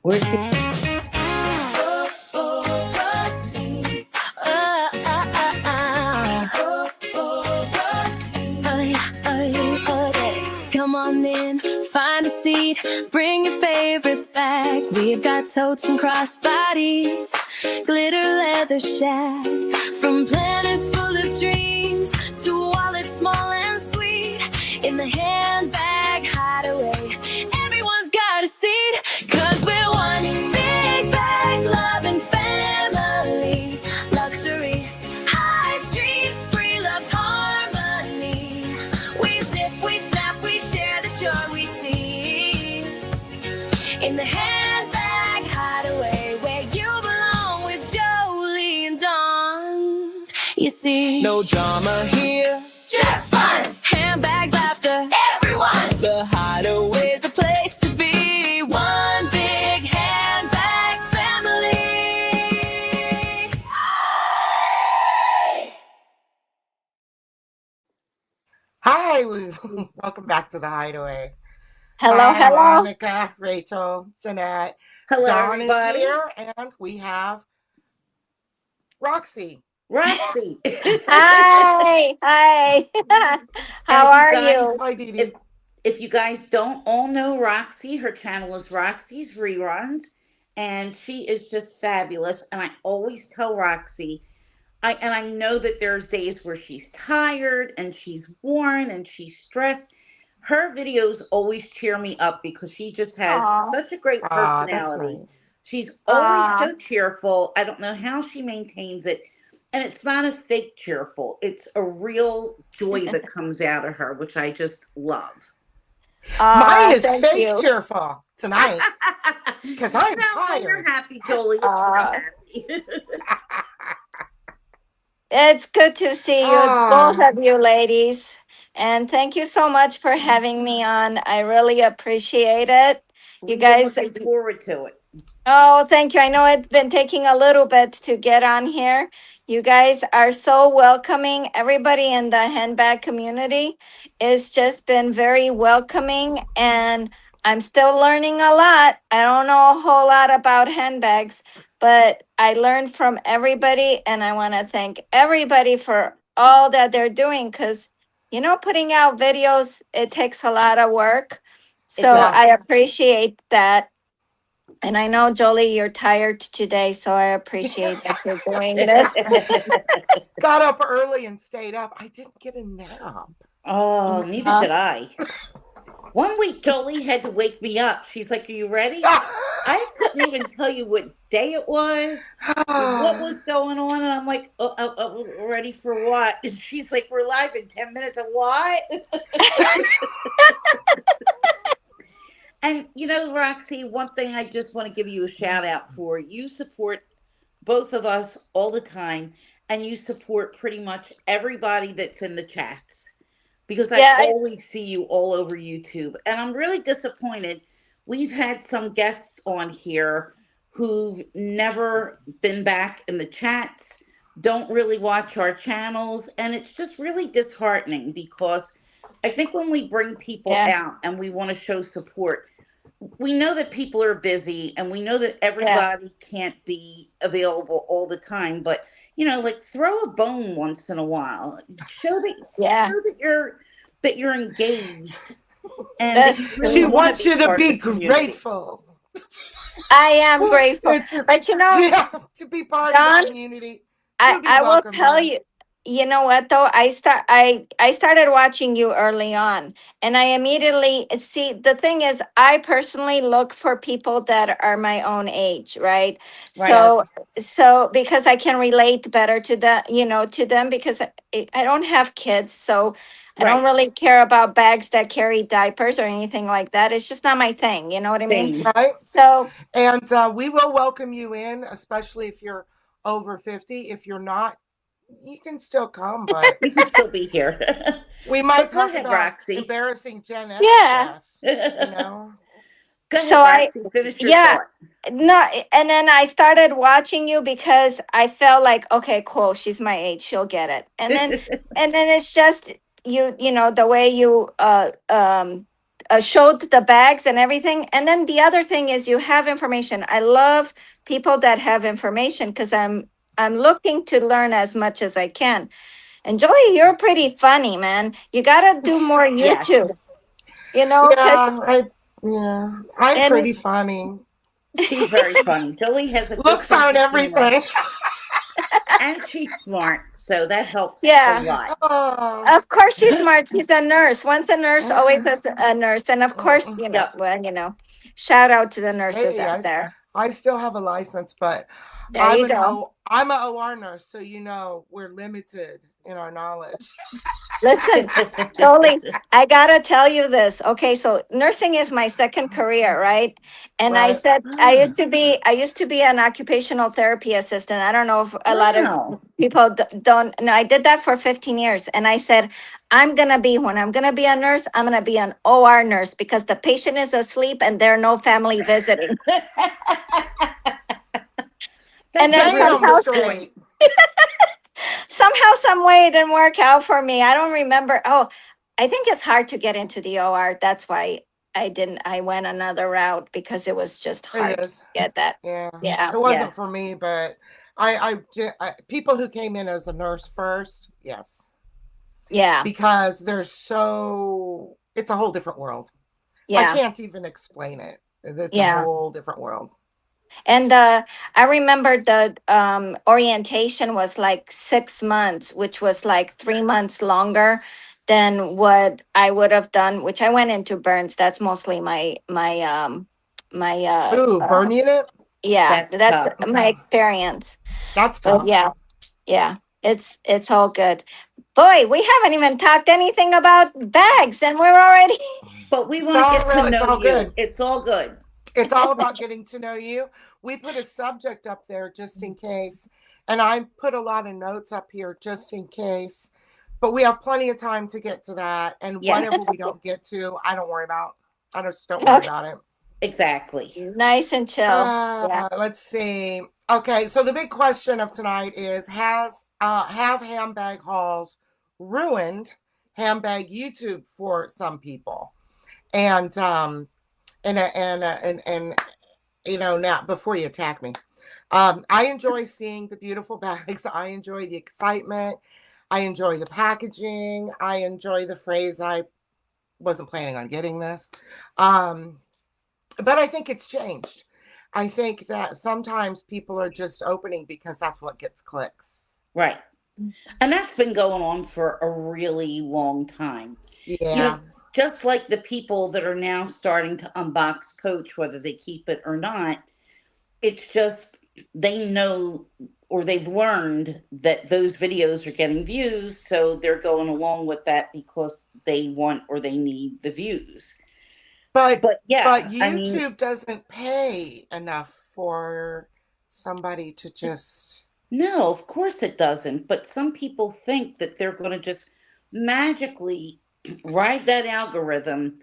We're singing. Come on in, find a seat, bring your favorite bag. We've got totes and crossbodies, glitter leather shag. From planners full of dreams to wallets small and sweet. In the handbag hideaway, everyone's got a seat. 'Cause we're one big bag, love and family. Luxury, high street, free loved harmony. We zip, we snap, we share the joy we see. In the handbag hideaway, where you belong with Jolie and Dawn. You see, no drama here, just fun. Handbags, laughter, everyone. The hideaway's the place to be. One big handbag family. Hi, welcome back to the Hideaway. Hello, Hi, hello. Monica, Rachel, Jeanette. Hello, Dawn everybody. is here, and we have Roxy. Roxy. Hi, hi. How are you? Hi, Dee Dee. If you guys don't all know Roxy, her channel is Roxy's Reruns, and she is just fabulous. And I always tell Roxy, I know that there's days where she's tired and she's worn and she's stressed. Her videos always cheer me up because she just has Aw. such a great That's personality. nice. She's always Aw. so cheerful. I don't know how she maintains it. And it's not a fake cheerful. It's a real joy that comes out of her, which I just love. Mine is Thank fake you. cheerful tonight because I'm When you're tired. happy, Jolie, it's real happy. It's good to see you, both Ah, of you ladies. And thank you so much for having me on. I really appreciate it. You We've been guys, looking forward to it. oh, thank you. I know it's been taking a little bit to get on here. You guys are so welcoming. Everybody in the handbag community has just been very welcoming, and I'm still learning a lot. I don't know a whole lot about handbags, but I learned from everybody, and I want to thank everybody for all that they're doing because, putting out videos, it takes a lot of work. It So does. I appreciate that. And I know, Jolie, you're tired today, so I appreciate that you're doing this. got up early and stayed up. I didn't get a nap. Oh, neither did I. One week, Jolie had to wake me up. She's like, "Are you ready?" I couldn't even tell you what day it was, what was going on, and I'm like, "Ready for what?" And she's like, "We're live in 10 minutes." And what? And Roxy, one thing I just want to give you a shout out for. You support both of us all the time, and you support pretty much everybody that's in the chats because I Yeah, always see you all over YouTube. And I'm really disappointed. We've had some guests on here who've never been back in the chats, don't really watch our channels, and it's just really disheartening because I think when we bring people yeah, out and we want to show support, we know that people are busy and we know that yeah, everybody can't be available all the time, but like throw a bone once in a while. yeah. Show that you're engaged and that you That's really She true. want to wants be you to part of the be community. grateful. I am grateful. It's But to be part of Don, the community, to be I will welcomed tell in. you, you know what though? I started watching you early on, and I immediately see the thing is I personally look for people that are my own age, right? Right. So Yes. so because I can relate better to them because I don't have kids, so I don't Right. really care about bags that carry diapers or anything like that. It's just not my thing, you know what I mean? Same. Right. So And we will welcome you in, especially if you're over 50. If you're not, you can still come, but You can still be here. we might But go talk ahead, about Roxy. embarrassing Gen X yeah. stuff, you Go know? ahead, I Roxy. Finish your yeah. thought. No, and then I started watching you because I felt like, okay, cool, she's my age, she'll get it. And then it's just you know, the way you showed the bags and everything. And then the other thing is you have information. I love people that have information because I'm looking to learn as much as I can. And Joey, you're pretty funny, man. You gotta do more Yes. YouTube, because Yeah, I'm and pretty funny. She's very funny. Jolie has a good Looks sense aren't of humor everything. and she's smart, so that helps a yeah, lot. Oh. of course she's smart. She's a nurse. Once a nurse, always a nurse. And of course, Yep. shout out to the nurses Hey, out there. I still have a license, but There you go. I'm an OR nurse, so we're limited in our knowledge. Listen, Jolie, I gotta tell you this. Okay, so nursing is my second career, right? And I Right? said Ah, I used to be an occupational therapy assistant. I don't know if a lot of wow. people don't know. I did that for 15 years, and I said when I'm gonna be a nurse, I'm gonna be an OR nurse because the patient is asleep and there are no family visiting. And That's a then really Damn somehow good point. straight. some way it didn't work out for me. I don't remember. Oh, I think it's hard to get into the OR. That's why I went another route because it was just It hard to is. get that. Yeah. Yeah. It Yeah. wasn't for me, but people who came in as a nurse first, yes, Yeah. because it's a whole different world. I Yeah. can't even explain it. It's a Yeah. whole different world. And I remember the orientation was like 6 months, which was like 3 months longer than what I would have done, which I went into burns. That's mostly my Ooh, burn unit? yeah, That's that's tough. my experience. That's But tough. yeah, yeah, it's all good. Boy, we haven't even talked anything about bags, and we're already. But we want to get to It's know all you. good. It's all good. It's all about getting to know you. We put a subject up there just in case, and I put a lot of notes up here just in case. But we have plenty of time to get to that, and whatever Yes, we don't get to, I don't worry about. I just don't worry Okay, about it. exactly. nice and chill. Yeah. Let's see. Okay, so the big question of tonight is: have handbag hauls ruined handbag YouTube for some people? And now before you attack me, I enjoy seeing the beautiful bags. I enjoy the excitement. I enjoy the packaging. I enjoy the phrase. I wasn't planning on getting this, but I think it's changed. I think that sometimes people are just opening because that's what gets clicks. Right. And that's been going on for a really long time. You know, Yeah. just like the people that are now starting to unbox Coach, whether they keep it or not, it's just they know or they've learned that those videos are getting views. So they're going along with that because they want or they need the views. But But but yeah, I mean, YouTube doesn't pay enough for somebody to just no, of course it doesn't. But some people think that they're going to just magically ride that algorithm,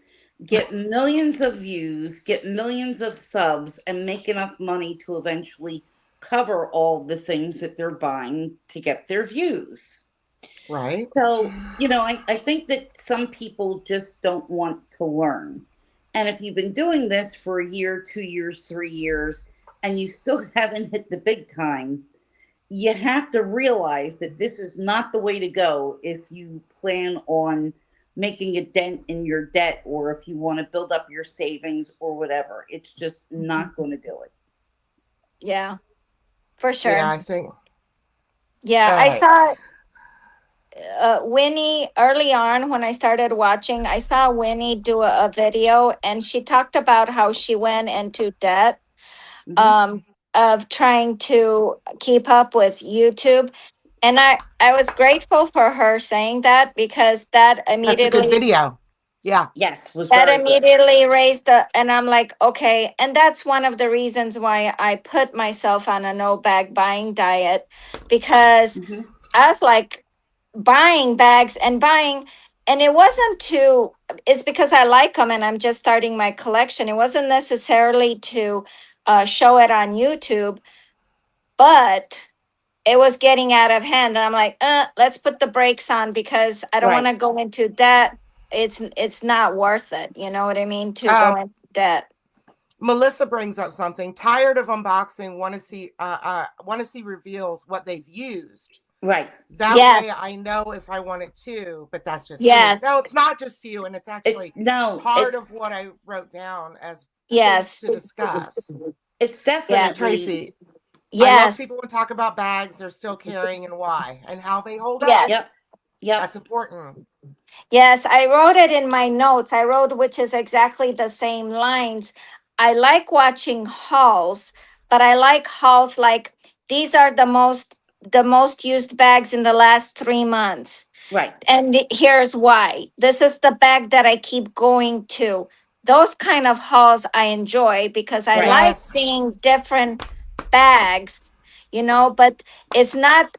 get millions of views, get millions of subs, and make enough money to eventually cover all the things that they're buying to get their views. right. So, I think that some people just don't want to learn. And if you've been doing this for a year, 2 years, 3 years, and you still haven't hit the big time, you have to realize that this is not the way to go if you plan on making a dent in your debt or if you want to build up your savings or whatever. It's just not going to do it. Yeah, for Yeah, sure. I think. Yeah, All I right. saw Winnie early on when I started watching. I saw Winnie do a video, and she talked about how she went into debt Hmm. um, of trying to keep up with YouTube. And I was grateful for her saying that because That's a good video. Yeah. Yes, was that very good. immediately raised and I'm like, okay. And that's one of the reasons why I put myself on a no bag buying diet because Hmm. I was like buying bags and buying, and it wasn't to, it's because I like them and I'm just starting my collection. It wasn't necessarily to show it on YouTube, but it was getting out of hand. And I'm like, let's put the brakes on because I don't want Right. to go into that it's not worth it. You know what I mean? To Um, go into debt. Melissa brings up something. Tired of unboxing, want to see reveals what they've used. Right. That way Yes. I know if I want it too, but that's just me. Yes. No, it's not just you, and it's It actually no, part of what I wrote down as things Yes. to discuss. it's Yes. definitely Tracy, I love Yes. people who talk about bags they're still carrying and why and how they hold up. Yes. yep, yep, That's important. Yes, I wrote it in my notes. I wrote, which is exactly the same lines. I like watching hauls, but I like hauls like these are the most used bags in the last 3 months. right, And here's why. This is the bag that I keep going to. Those kind of hauls I enjoy because I right, like Yes. seeing different bags, but it's not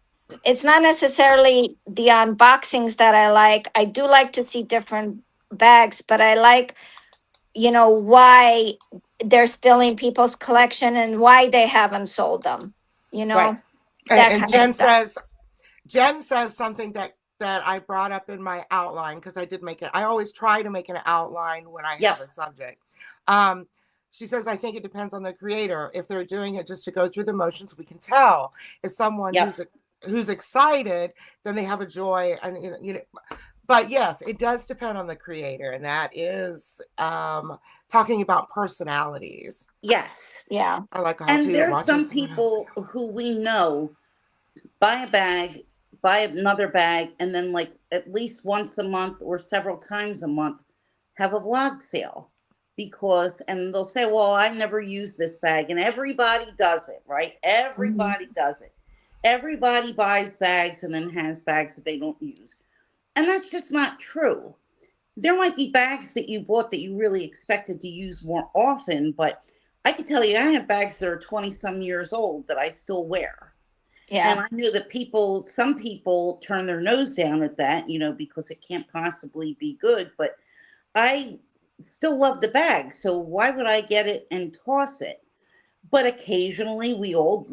necessarily the unboxings that I like. I do like to see different bags, but I like, why they're still in people's collection and why they haven't sold them, you right. know, And, that and kind of stuff. Jen says something that I brought up in my outline because I did make it. I always try to make an outline when I have Yep, a subject. Um, she says, I think it depends on the creator. If they're doing it just to go through the motions, we can tell. If someone yep, who's excited, then they have a joy, and But yes, it does depend on the creator, and that is talking about personalities. yes. Yeah. I like how And to there's watching some someone else. people who we know buy a bag, buy another bag, and then like at least once a month or several times a month have a vlog sale because and they'll say, "Well, I've never used this bag." And everybody does it, right? Mhm. Everybody does it. Everybody buys bags and then has bags that they don't use. And that's just not true. There might be bags that you bought that you really expected to use more often, but I can tell you I have bags that are 20 some years old that I still wear. And Yeah. I know that some people turn their nose down at that, because it can't possibly be good, but I still love the bag. So why would I get it and toss it? But occasionally we all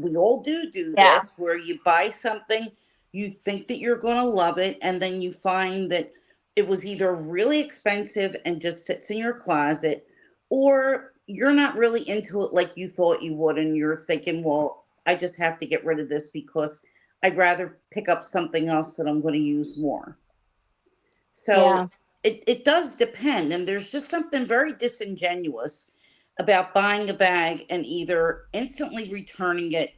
do Yeah. this where you buy something, you think that you're going to love it, and then you find that it was either really expensive and just sits in your closet, or you're not really into it like you thought you would, and you're thinking, well, I just have to get rid of this because I'd rather pick up something else that I'm going to use more. Yeah. So it does depend. And there's just something very disingenuous about buying a bag and either instantly returning it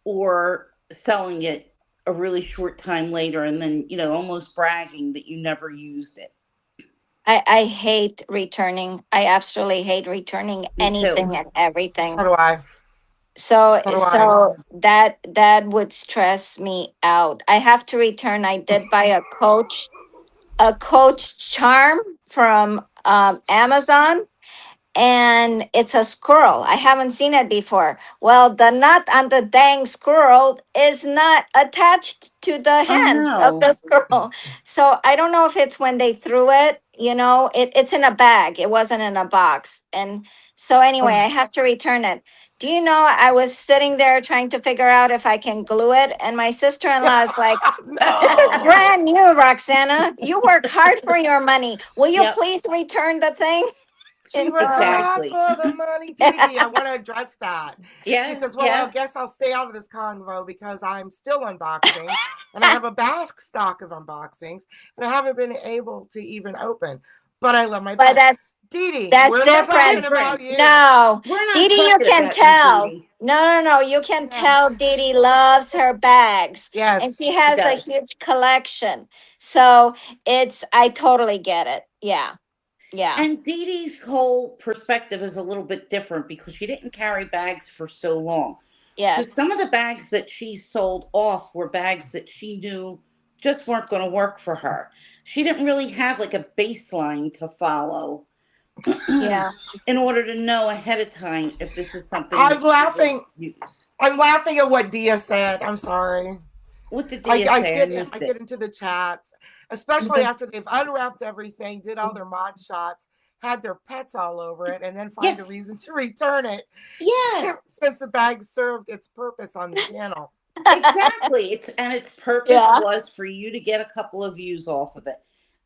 or selling it a really short time later and then, almost bragging that you never used it. I hate returning. I absolutely hate returning Me too. anything and So everything. do I. So So do I. so that would stress me out. I have to return. I did buy a Coach charm from Amazon, and it's a squirrel. I haven't seen it before. Well, the nut on the dang squirrel is not attached to the Oh hands of the no. squirrel. So I don't know if it's when they threw it, it's in a bag. It wasn't in a box. And so anyway, I have to return it. Do you know I was sitting there trying to figure out if I can glue it, and my sister-in-law is like, "This is No. brand new, Roxana. You work hard for your money. Will you Yep. please return the thing?" She works so hard Exactly. for the money. Dee, I want to address that. She Yeah. says, well, I Yeah. guess I'll stay out of this convo because I'm still unboxing and I have a back stock of unboxings and I haven't been able to even open. But I love my But bag. that's Dee, that's we're not That's talking different. about different. you. No, We're Dee not Dee, you talking can about you, tell. Judy. No, no, no, you can Yeah. tell Dee Dee loves her bags, and Yes. she She has a does. huge collection. So I totally get it. Yeah, yeah, And Dee Dee's whole perspective is a little bit different because she didn't carry bags for so long. So yes, some of the bags that she sold off were bags that she knew just weren't going to work for her. She didn't really have like a baseline to follow yeah. in order to know ahead of time if this is something I'm that she would laughing. use. I'm laughing at what Dia said. I'm sorry. What did I, Dia I say? I get I missed get it. into the chats, especially after they've unwrapped everything, did all their mod shots, had their pets all over it, and then Yeah, find a reason to return it yeah, since the bag served its purpose on the channel. exactly. Its purpose Yeah. was for you to get a couple of views off of it.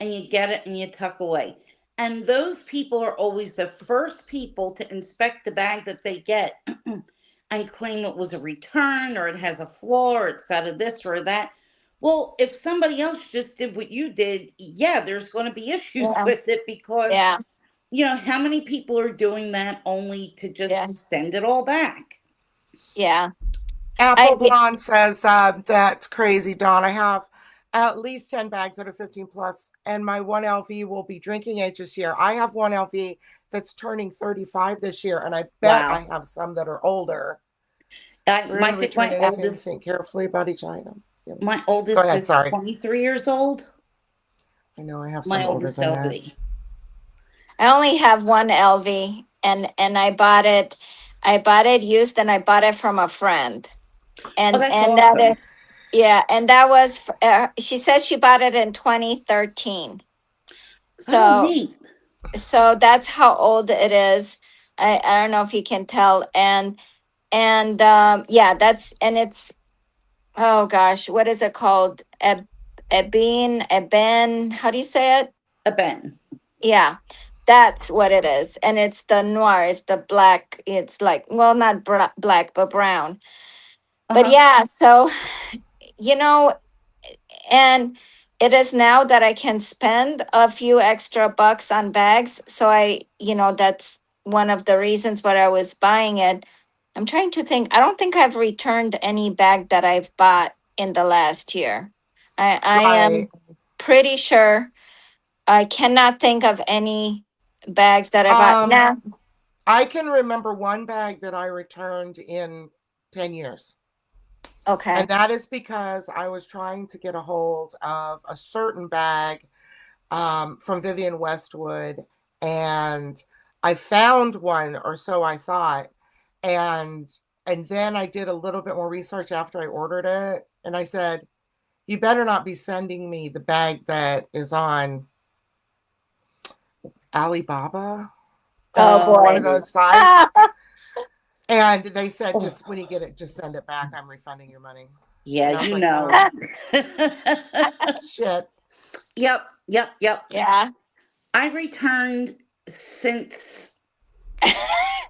and you get it and you tuck away. And those people are always the first people to inspect the bag that they get and claim it was a return or it has a flaw or it's got a this or that. Well, if somebody else just did what you did, yeah, there's going to be issues Yeah. with it because, Yeah. how many people are doing that only to Yeah. just send it all back? Yeah. Apple I Blonde says, that's crazy, Dawn. I have at least 10 bags that are 15 plus, and my one LV will be drinking age this year. I have one LV that's turning 35 this year, and I bet I Wow. have some that are older. I We're going my to think return my anything, oldest think carefully about each item. Yeah. my Go oldest ahead, is sorry. 23 years old. I know I have My some older oldest than that. LV. only have one LV, and I bought it. I bought it used, and I bought it from a friend. Oh, And that's that awesome. is, yeah, and that was she said she bought it in 2013. Oh, So neat. that's how old it is. I don't know if you can tell. And yeah, that's, and it's, oh gosh, what is it called? A ben, how do you say it? A Ben. Yeah, that's what it is. And it's the noir, it's the black, it's like, well, not black, but brown. But Uh-huh. yeah, so, you know, and it is now that I can spend a few extra bucks on bags. So that's one of the reasons why I was buying it. I'm trying to think. I don't think I've returned any bag that I've bought in the last year. I Right. am pretty sure. I cannot think of any bags that I bought. Um, Nah. I can remember one bag that I returned in 10 years. And Okay. that is because I was trying to get a hold of a certain bag from Vivian Westwood. And I found one, or so I thought. And then I did a little bit more research after I ordered it. And I said, you better not be sending me the bag that is on Alibaba or Oh one of boy. Oh. those sites. Ah, And they said, Oh. just when you get it, just send it back. I'm refunding your money. Yeah, And I was you like, know. shit. Yep, yep, yep. yeah. I returned since,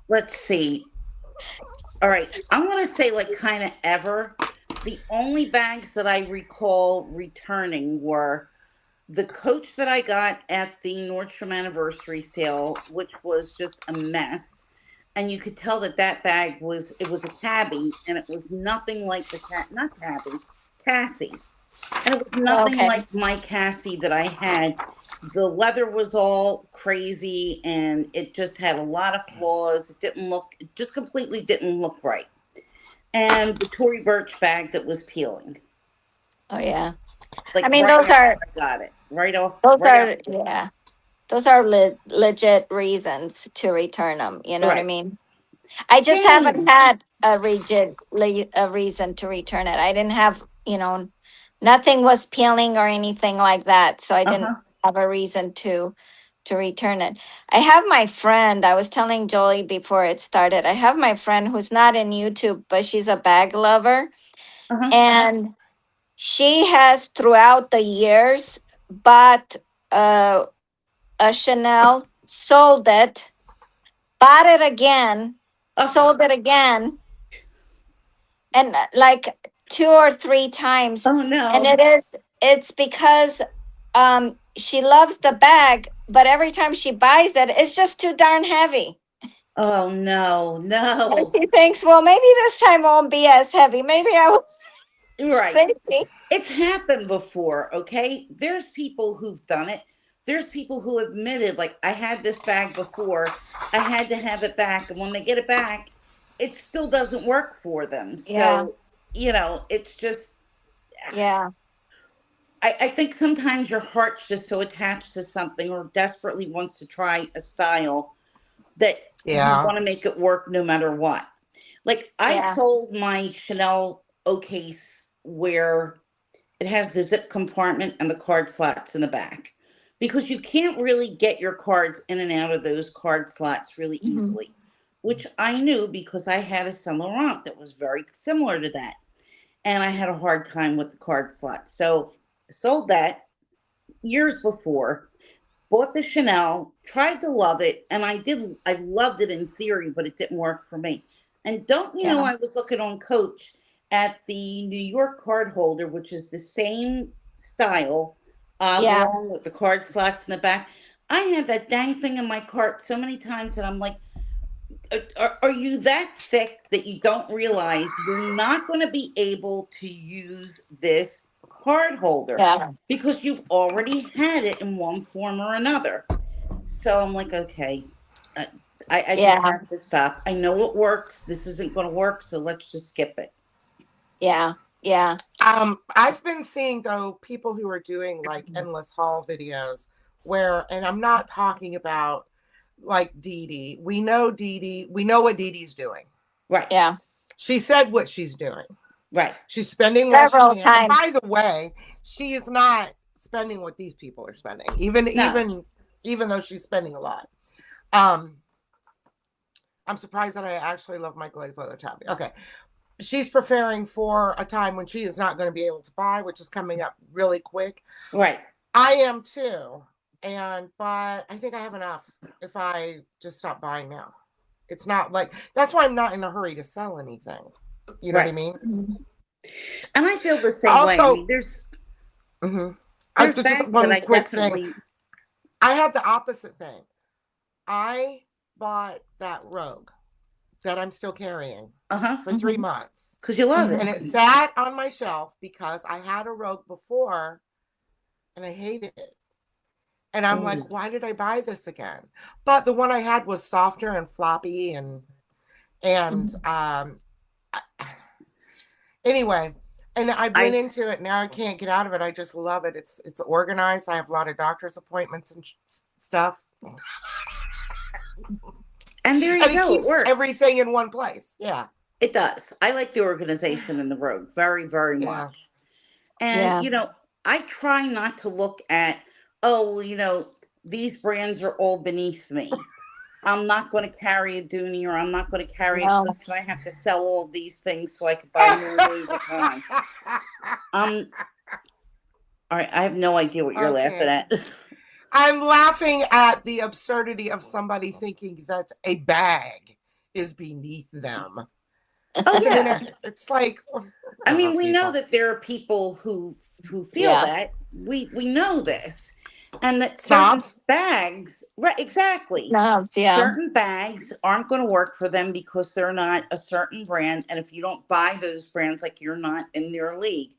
let's see. All right. I'm going to say, like, kind of ever. The only bags that I recall returning were the coach that I got at the Nordstrom anniversary sale, which was just a mess. And you could tell that that bag was, it was a tabby and it was nothing like the cat, not tabby, Cassie. And it was nothing Okay. like my Cassie that I had. The leather was all crazy and it just had a lot of flaws. It didn't look, it just completely didn't look right. And the Tory Burch bag that was peeling, Oh yeah. I like mean, right after I got it, those right are, after. yeah, those are legit reasons to return them. You know what I Right. mean? I just haven't Same. had a reason to return it. I didn't have, nothing was peeling or anything like that, so I Uh didn't huh. have a reason to return it. I have my friend. I was telling Jolie before it started. I have my friend who's not in YouTube, but she's a bag lover, Uh huh. and she has throughout the years bought uh, a Chanel, sold it, bought it again, sold Oh, it again, and like two or three times. oh And no. it's because she loves the bag, but every time she buys it, it's just too darn heavy. Oh no. And No. she thinks, well, maybe this time won't be as heavy. Maybe I was Right. thinking. It's happened before, okay? There's people who've done it. There's people who admitted, like, I had this bag before, I had to have it back. And when they get it back, it still doesn't work for them. Yeah, So, it's just, yeah. I think sometimes your heart's just so attached to something or desperately wants to try a style that you Yeah. want to make it work no matter what. Like, I Yeah. sold my Chanel O case where it has the zip compartment and the card slots in the back because you can't really get your cards in and out of those card slots really Mhm. easily, which I knew because I had a Saint Laurent that was very similar to that. And I had a hard time with the card slot. So I sold that. years before, bought the Chanel, tried to love it, and I loved it in theory, but it didn't work for me. And don't you know, Yeah. I was looking on Coach at the New York card holder, which is the same style, Yeah. oblong with the card slots in the back. I had that dang thing in my cart so many times that I'm like, are you that sick that you don't realize you're not going to be able to use this card holder Yeah. because you've already had it in one form or another? So I'm like, okay, uh, I just Yeah. have to stop. I know it works. This isn't going to work, so let's just skip it. Yeah. Yeah. I've been seeing though people who are doing like endless haul videos where, and I'm not talking about like Dee Dee. We know Dee Dee. We know what Dee Dee's doing. Right, Yeah. She said what she's doing. right. She's spending what she Several can. And by times. the way, she is not spending what these people are spending. No, Even though she's spending a lot. Um, I'm surprised that I actually love my glazed leather tabby. Okay. She's preparing for a time when she is not going to be able to buy, which is coming up really quick. right. I am too. But I think I have enough if I just stop buying now. It's not like that's why I'm not in a hurry to sell anything. You know what I Right. mean? Mhm. And I feel the same way. I Also, mean, there's mhm. there's Just bags that one I quick thing. definitely. I had the opposite thing. I bought that Rogue that I'm still carrying Uh-huh. for 3 months. Because you love Mhm. it. And it sat on my shelf because I had a Rogue before and I hated it. And I'm Oh. like, why did I buy this again? But the one I had was softer and floppy and Mhm. anyway, and I I went into it. Now I can't get out of it. I just love it. It's organized. I have a lot of doctor's appointments and stuff, and there you and it go. It keeps works. everything in one place. Yeah, It does. I like the organization in the road very, very yeah. much. And, Yeah. I try not to look at, oh, well, these brands are all beneath me. I'm not going to carry a Dooney or I'm not going to carry a No. Coach and I have to sell all of these things so I could buy more Louis Vuitton. Um, all right, I have no idea what you're laughing Okay. at. I'm laughing at the absurdity of somebody thinking that a bag is beneath them. Oh, I mean, yeah. it's like, I oh, mean, we know people. that there are people who feel Yeah. that. We know this. And that certain Snobs? bags, right, exactly. Snobs. Yeah. Certain bags aren't going to work for them because they're not a certain brand. And if you don't buy those brands, like you're not in their league.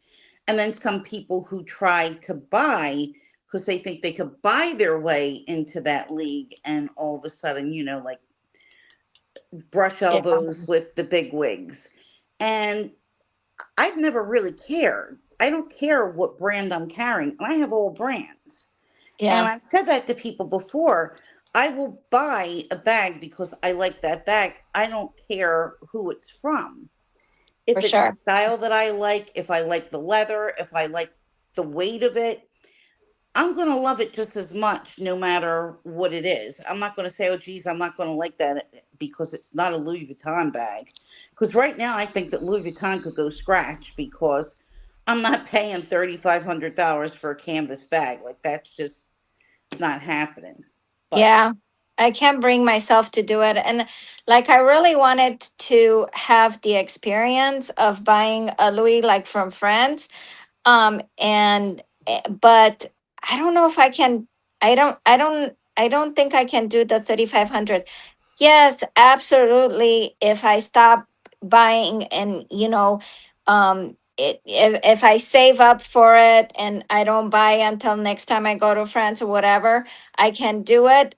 And then some people who try to buy because they think they could buy their way into that league. And all of a sudden, like brush Yeah. elbows with the big wigs. And I've never really cared. I don't care what brand I'm carrying. And I have all brands. And Yeah. I've said that to people before. I will buy a bag because I like that bag. I don't care who it's from. For If it's a sure. style that I like, if I like the leather, if I like the weight of it, I'm going to love it just as much no matter what it is. I'm not going to say, oh, geez, I'm not going to like that because it's not a Louis Vuitton bag. Because right now, I think that Louis Vuitton could go scratch because I'm not paying $3,500 for a canvas bag. Like, that's just not happening. But Yeah. I can't bring myself to do it. And like, I really wanted to have the experience of buying a Louis like from France. And but I don't know if I can. I don't think I can do the 3,500. Yes, absolutely. If I stop buying and if I save up for it and I don't buy until next time I go to France or whatever, I can do it.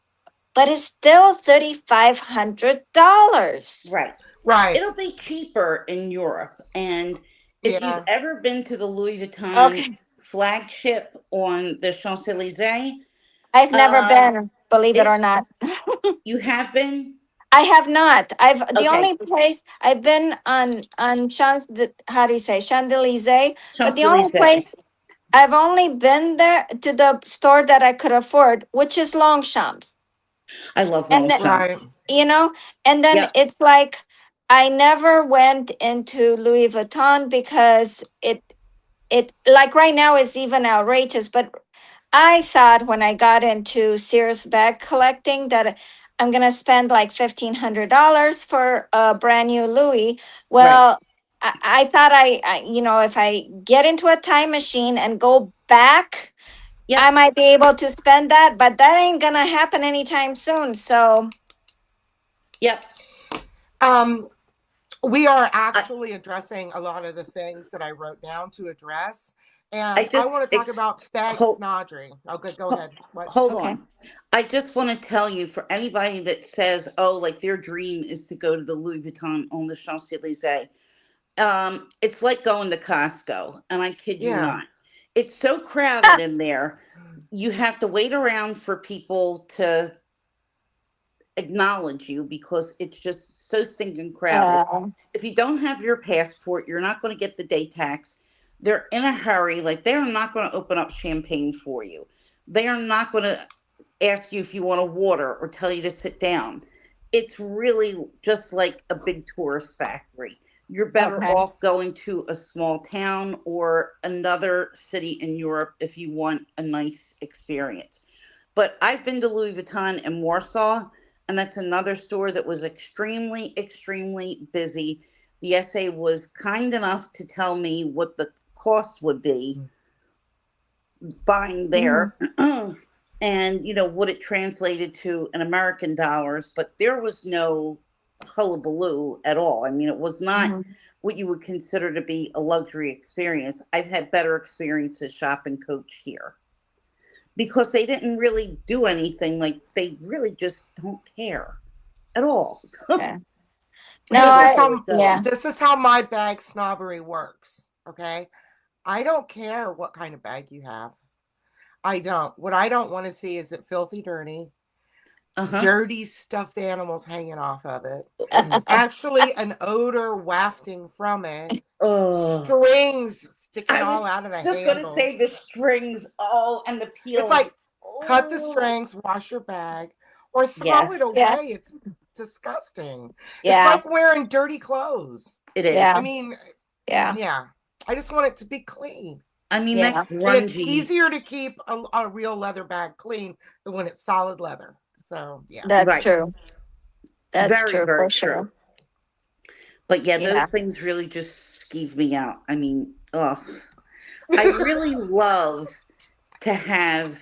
But it's still $3,500. right. Right. It'll be cheaper in Europe. And if you've Yeah. ever been to the Louis Vuitton Okay. flagship on the Champs Elysees, I've never uh, been, believe it or not. it's you have been I have not. I've the okay. only place I've been on how do you say Champs Elysees, but Champs the only Elysees. place I've only been there to the store that I could afford, which is Longchamp, I love and Longchamp. Right. you know, and then Yep. it's like I never went into Louis Vuitton because it like right now it's even outrageous, but I thought when I got into Sears bag collecting that I'm gonna spend like $1,500 for a brand new Louis. Right. Well, I thought if I get into a time machine and go back, I Yep. might be able to spend that, but that ain't gonna happen anytime soon. So Yep. Um, we are I, actually addressing a lot of the things that I wrote down to address. I And I just want to talk about bag hold, snodgering. Okay, go ahead. What? hold okay. on. I just want to tell you, for anybody that says, "Oh, like their dream is to go to the Louis Vuitton on the Champs Elysees," it's like going to Costco, and I kid you Yeah. not. It's so crowded in there. You have to wait around for people to acknowledge you because it's just so stinking crowded. Uh, If you don't have your passport, you're not going to get the day tax. They're in a hurry. Like, they are not going to open up champagne for you. They are not going to ask you if you want a water or tell you to sit down. It's really just like a big tourist factory. You're better okay. off going to a small town or another city in Europe if you want a nice experience. But I've been to Louis Vuitton in Warsaw, and that's another store that was extremely, extremely busy. The SA was kind enough to tell me what the cost would be buying Hmm. there and what it translated to in American dollars, but there was no hullabaloo at all. I mean, it was not Hmm. what you would consider to be a luxury experience. I've had better experiences shopping Coach here because they didn't really do anything. Like, they really just don't care at all. Okay. No, They This know is where I we're how yeah. going. this is how my bag snobbery works. Okay. I don't care what kind of bag you have. I don't. What I don't want to see is it filthy dirty, Uh-huh. dirty stuffed animals hanging off of it, actually an odor wafting from it, Oh, strings sticking I was all out of the just gonna say handles. the strings, oh, and the It's peeling. like cut the Oh, strings, wash your bag, or yeah, throw it Yeah. away. It's disgusting. It's Yeah. like wearing dirty clothes. it is. I Yeah. mean, Yeah. yeah. I just want it to be clean. I mean, Yeah. that And it's grungy, easier to keep a real leather bag clean than when it's solid leather. So, yeah. That's right? true. That's Very, true very for true. sure. But yeah, Yeah. those things really just skeeve me out. I mean, ugh. I really love to have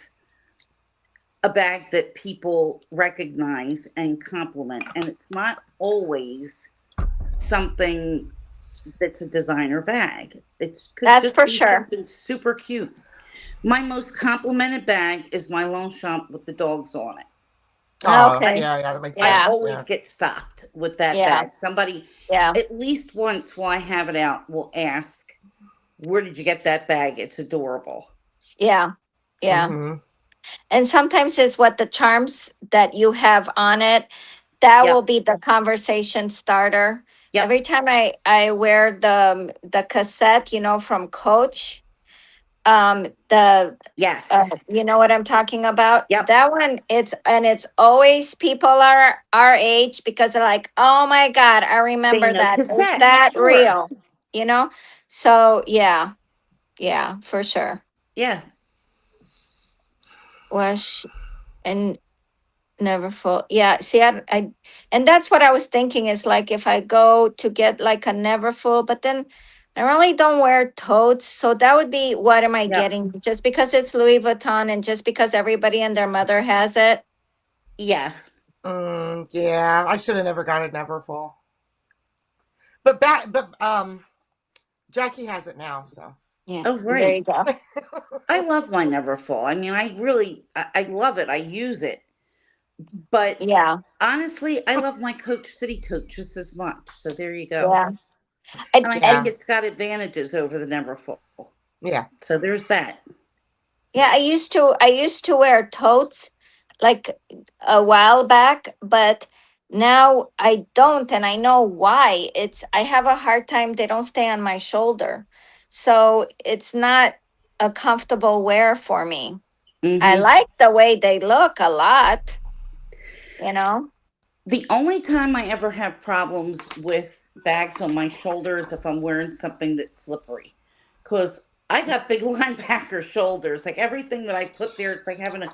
a bag that people recognize and compliment, and it's not always something that's a designer bag. It could That's just for be sure. something super cute. My most complimented bag is my Longchamp with the dogs on it. Oh, I Okay. yeah, yeah, that makes I Yeah. sense. always Yeah. get stopped with that Yeah. bag. Somebody Yeah. at least once while I have it out will ask, "Where did you get that bag? It's adorable." Yeah. Yeah. Mm-hmm. And sometimes it's what the charms that you have on it, that will Yep. be the conversation starter. Yep. Every time I wear the cassette, from Coach, the Yes. you know what I'm talking about? Yep. That one, it's always people are our age because they're like, oh my God, I They remember know that. Is cassette. that Sure. real? You know? So yeah, yeah, for sure. Yeah. Wash and never full. Yeah, see, and that's what I was thinking is like if I go to get like a never full, but then I really don't wear totes. So that would be what am I Yep. getting? Just because it's Louis Vuitton and just because everybody and their mother has it. Yeah. Yeah, I should have never got it Neverfull. But Jackie has it now, so. Yeah, Oh, there right. you go. I love my Neverfull. I mean, I love it. I use it. But Yeah, honestly, I love my Coach City tote just as much. So there you go. yeah. I, And I think Yeah, I it's got advantages over the Neverfull. yeah. So there's that. yeah, I used to wear totes like a while back, but now I don't, and I know why. I have a hard time, they don't stay on my shoulder. So it's not a comfortable wear for me. I Hmm. like the way they look a lot, you know? The only time I ever have problems with bags on my shoulders if I'm wearing something that's slippery. Because I got big linebacker shoulders. Like everything that I put there, it's like having a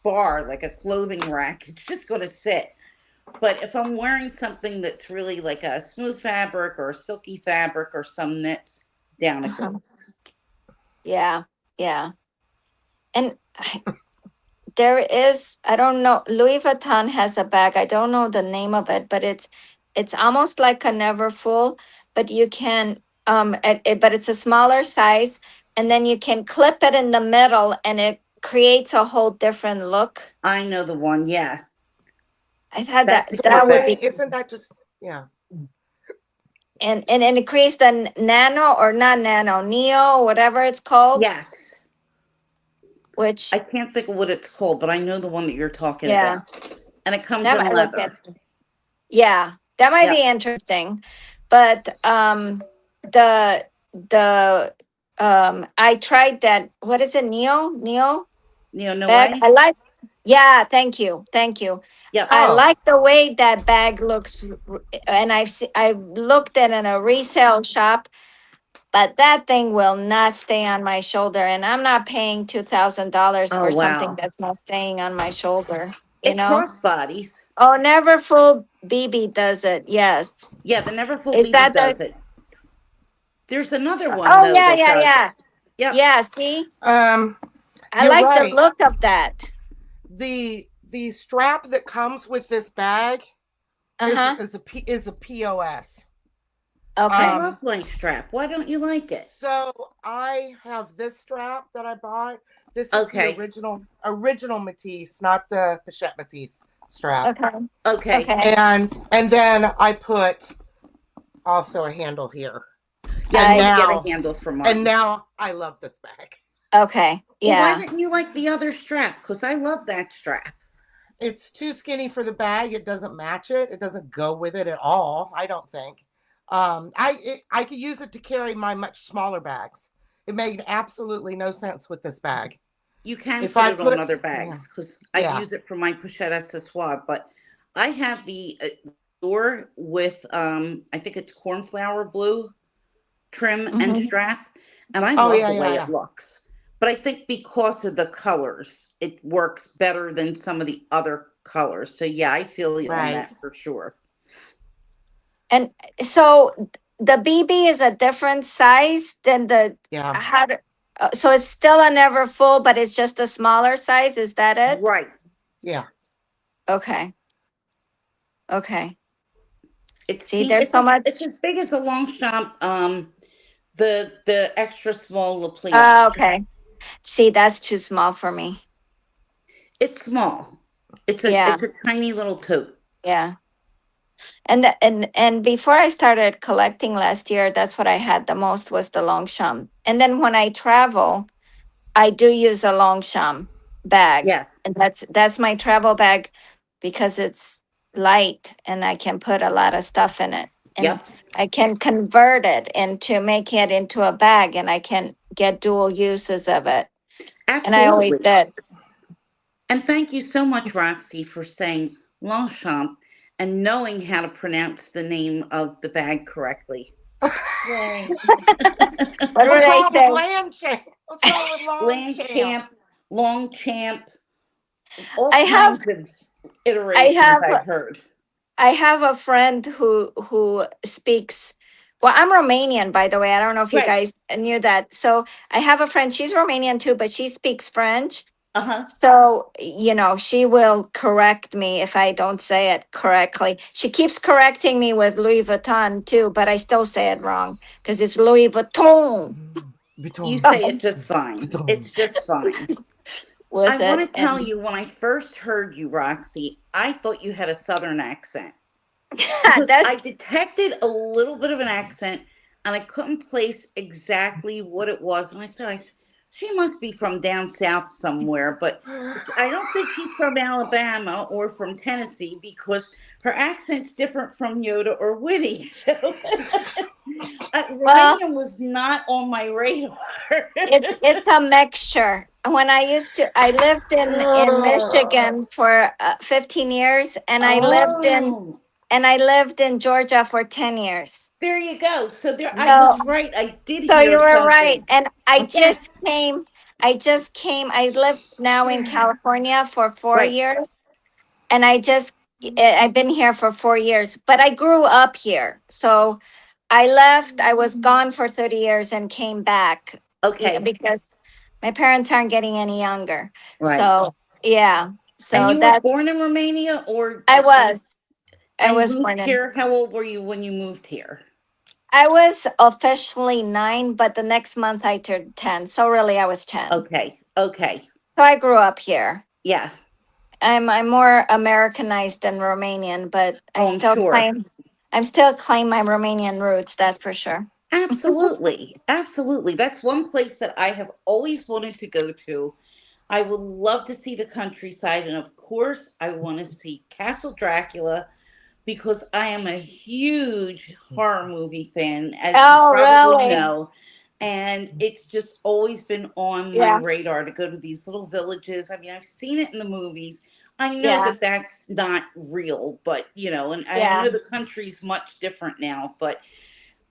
bar, like a clothing rack. It's just going to sit. But if I'm wearing something that's really like a smooth fabric or a silky fabric or some knits, down it Uh-huh. goes. Yeah, yeah. And there is, I don't know, Louis Vuitton has a bag. I don't know the name of it, but it's almost like a Neverfull, but you can but it's a smaller size, and then you can clip it in the middle and it creates a whole different look. I know the one. Yeah, I thought that's that a Yeah, that good would bag. be, isn't that just, yeah. and it creates the nano, or not nano, neo, whatever it's called, Yes. which, I can't think of what it's called, but I know the one that you're talking yeah, about. And it comes that in might look leather. interesting. Yeah, that might be Yep. interesting. But the the I tried that, what is it, Neo No bag. I way? like, yeah, thank you. Thank you. Yep. I Oh, like the way that bag looks, and I've looked at in a resale shop, but that thing will not stay on my shoulder, and I'm not paying $2,000 Oh, for something wow. that's not staying on my shoulder, you It know? crossbodies. Oh, Neverfull BB does it. Yes. Yeah, the Neverfull Is BB that the? does it. There's another one, Oh, though, yeah, that yeah, does it. yeah. Yep. Yeah, see? um, I you're like the right. look of that. The strap that comes with this bag Uh-huh. is a POS. I Okay. Um, love my strap. Why don't you like it? so I have this strap that I bought. This is the Okay. original Matisse, not the Pochette Matisse strap. Okay. Okay. Okay. And then I put also a handle here. Yeah, And I we get see. a now handle for and mine. now I love this bag. Okay. Well, why Yeah. didn't you like the other strap? Because I love that strap. It's too skinny for the bag. It doesn't match it. It doesn't go with it at all, I don't think. I could use it to carry my much smaller bags. It made absolutely no sense with this bag. You can If put I it on put other yeah, bags because I yeah. use it for my pochette accessoire. But I have the door with, I think it's cornflower blue trim and Mm-hmm. strap, and I Oh love yeah, the yeah, way it yeah. looks. But I think because of the colors, it works better than some of the other colors. So yeah, I feel you on Right. that for sure. And so the BB is a different size than the, Yeah. how do, so it's still a Neverfull, but it's just a smaller size. Is that it? Right. Yeah. Okay. Okay. It's See, teeny, there's so it's much. as big as a Longchamp, the extra small Le Pliage. Okay. See, that's too small for me. It's small. Yeah. It's a tiny little tote. Yeah. And before I started collecting last year, that's what I had the most, was the Longchamp. And then when I travel, I do use a Longchamp bag, Yeah. and that's my travel bag, because it's light and I can put a lot of stuff in it, and Yep. I can convert it into, make it into a bag, and I can get dual uses of it. And I always Absolutely. did. And thank you so much, Roxy, for saying Longchamp and knowing how to pronounce the name of the bag correctly. Yay. What would What's I wrong with say? Landchamp? What's wrong with Longchamp? Longchamp, Longchamp, all I have kinds of I iterations have I've heard. I have a friend who speaks. Well, I'm Romanian, by the way. I don't know if you Right. guys knew that. So I have a friend. She's Romanian too, but she speaks French. Uh huh. So, she will correct me if I don't say it correctly. She keeps correcting me with Louis Vuitton too, but I still say it wrong because it's Louis Vuitton You Vuitton. say it just fine. Vuitton. It's just fine. I with want it. to tell And you, when I first heard you, Roxy, I thought you had a Southern accent because I that's detected a little bit of an accent and I couldn't place exactly what it was. And I said, she must be from down south somewhere, but I don't think she's from Alabama or from Tennessee because her accent's different from Yoda or Witty. So well, Romania was not on my radar. it's a mixture. When I lived in Michigan for 15 years, and I lived in Oh, and I lived in Georgia for 10 years. There you go. So there, I So was right. I did so you hear were right. something. And Yes. I just came, I live now in California for four Right. years and I've been here for 4 years, but I grew up here. So I left, I was gone for 30 years and came back Okay. because my parents aren't getting any younger. Right. So yeah. And So you were born that's in Romania, or I was. I and was moved born in here? How old were you when you moved here? I was officially 9, but the next month I turned 10. So really I was 10. Okay. Okay. So I grew up here. Yeah. I'm more Americanized than Romanian, but Oh, I'm sure. I'm still claim my Romanian roots, that's for sure. Absolutely. Absolutely. That's one place that I have always wanted to go to. I would love to see the countryside. And of course, I want to see Castle Dracula because I am a huge horror movie fan, as you Oh, probably really? know. And it's just always been on my Yeah. radar to go to these little villages. I mean, I've seen it in the movies. I know Yeah. that that's not real, but and I Yeah. know the country's much different now, but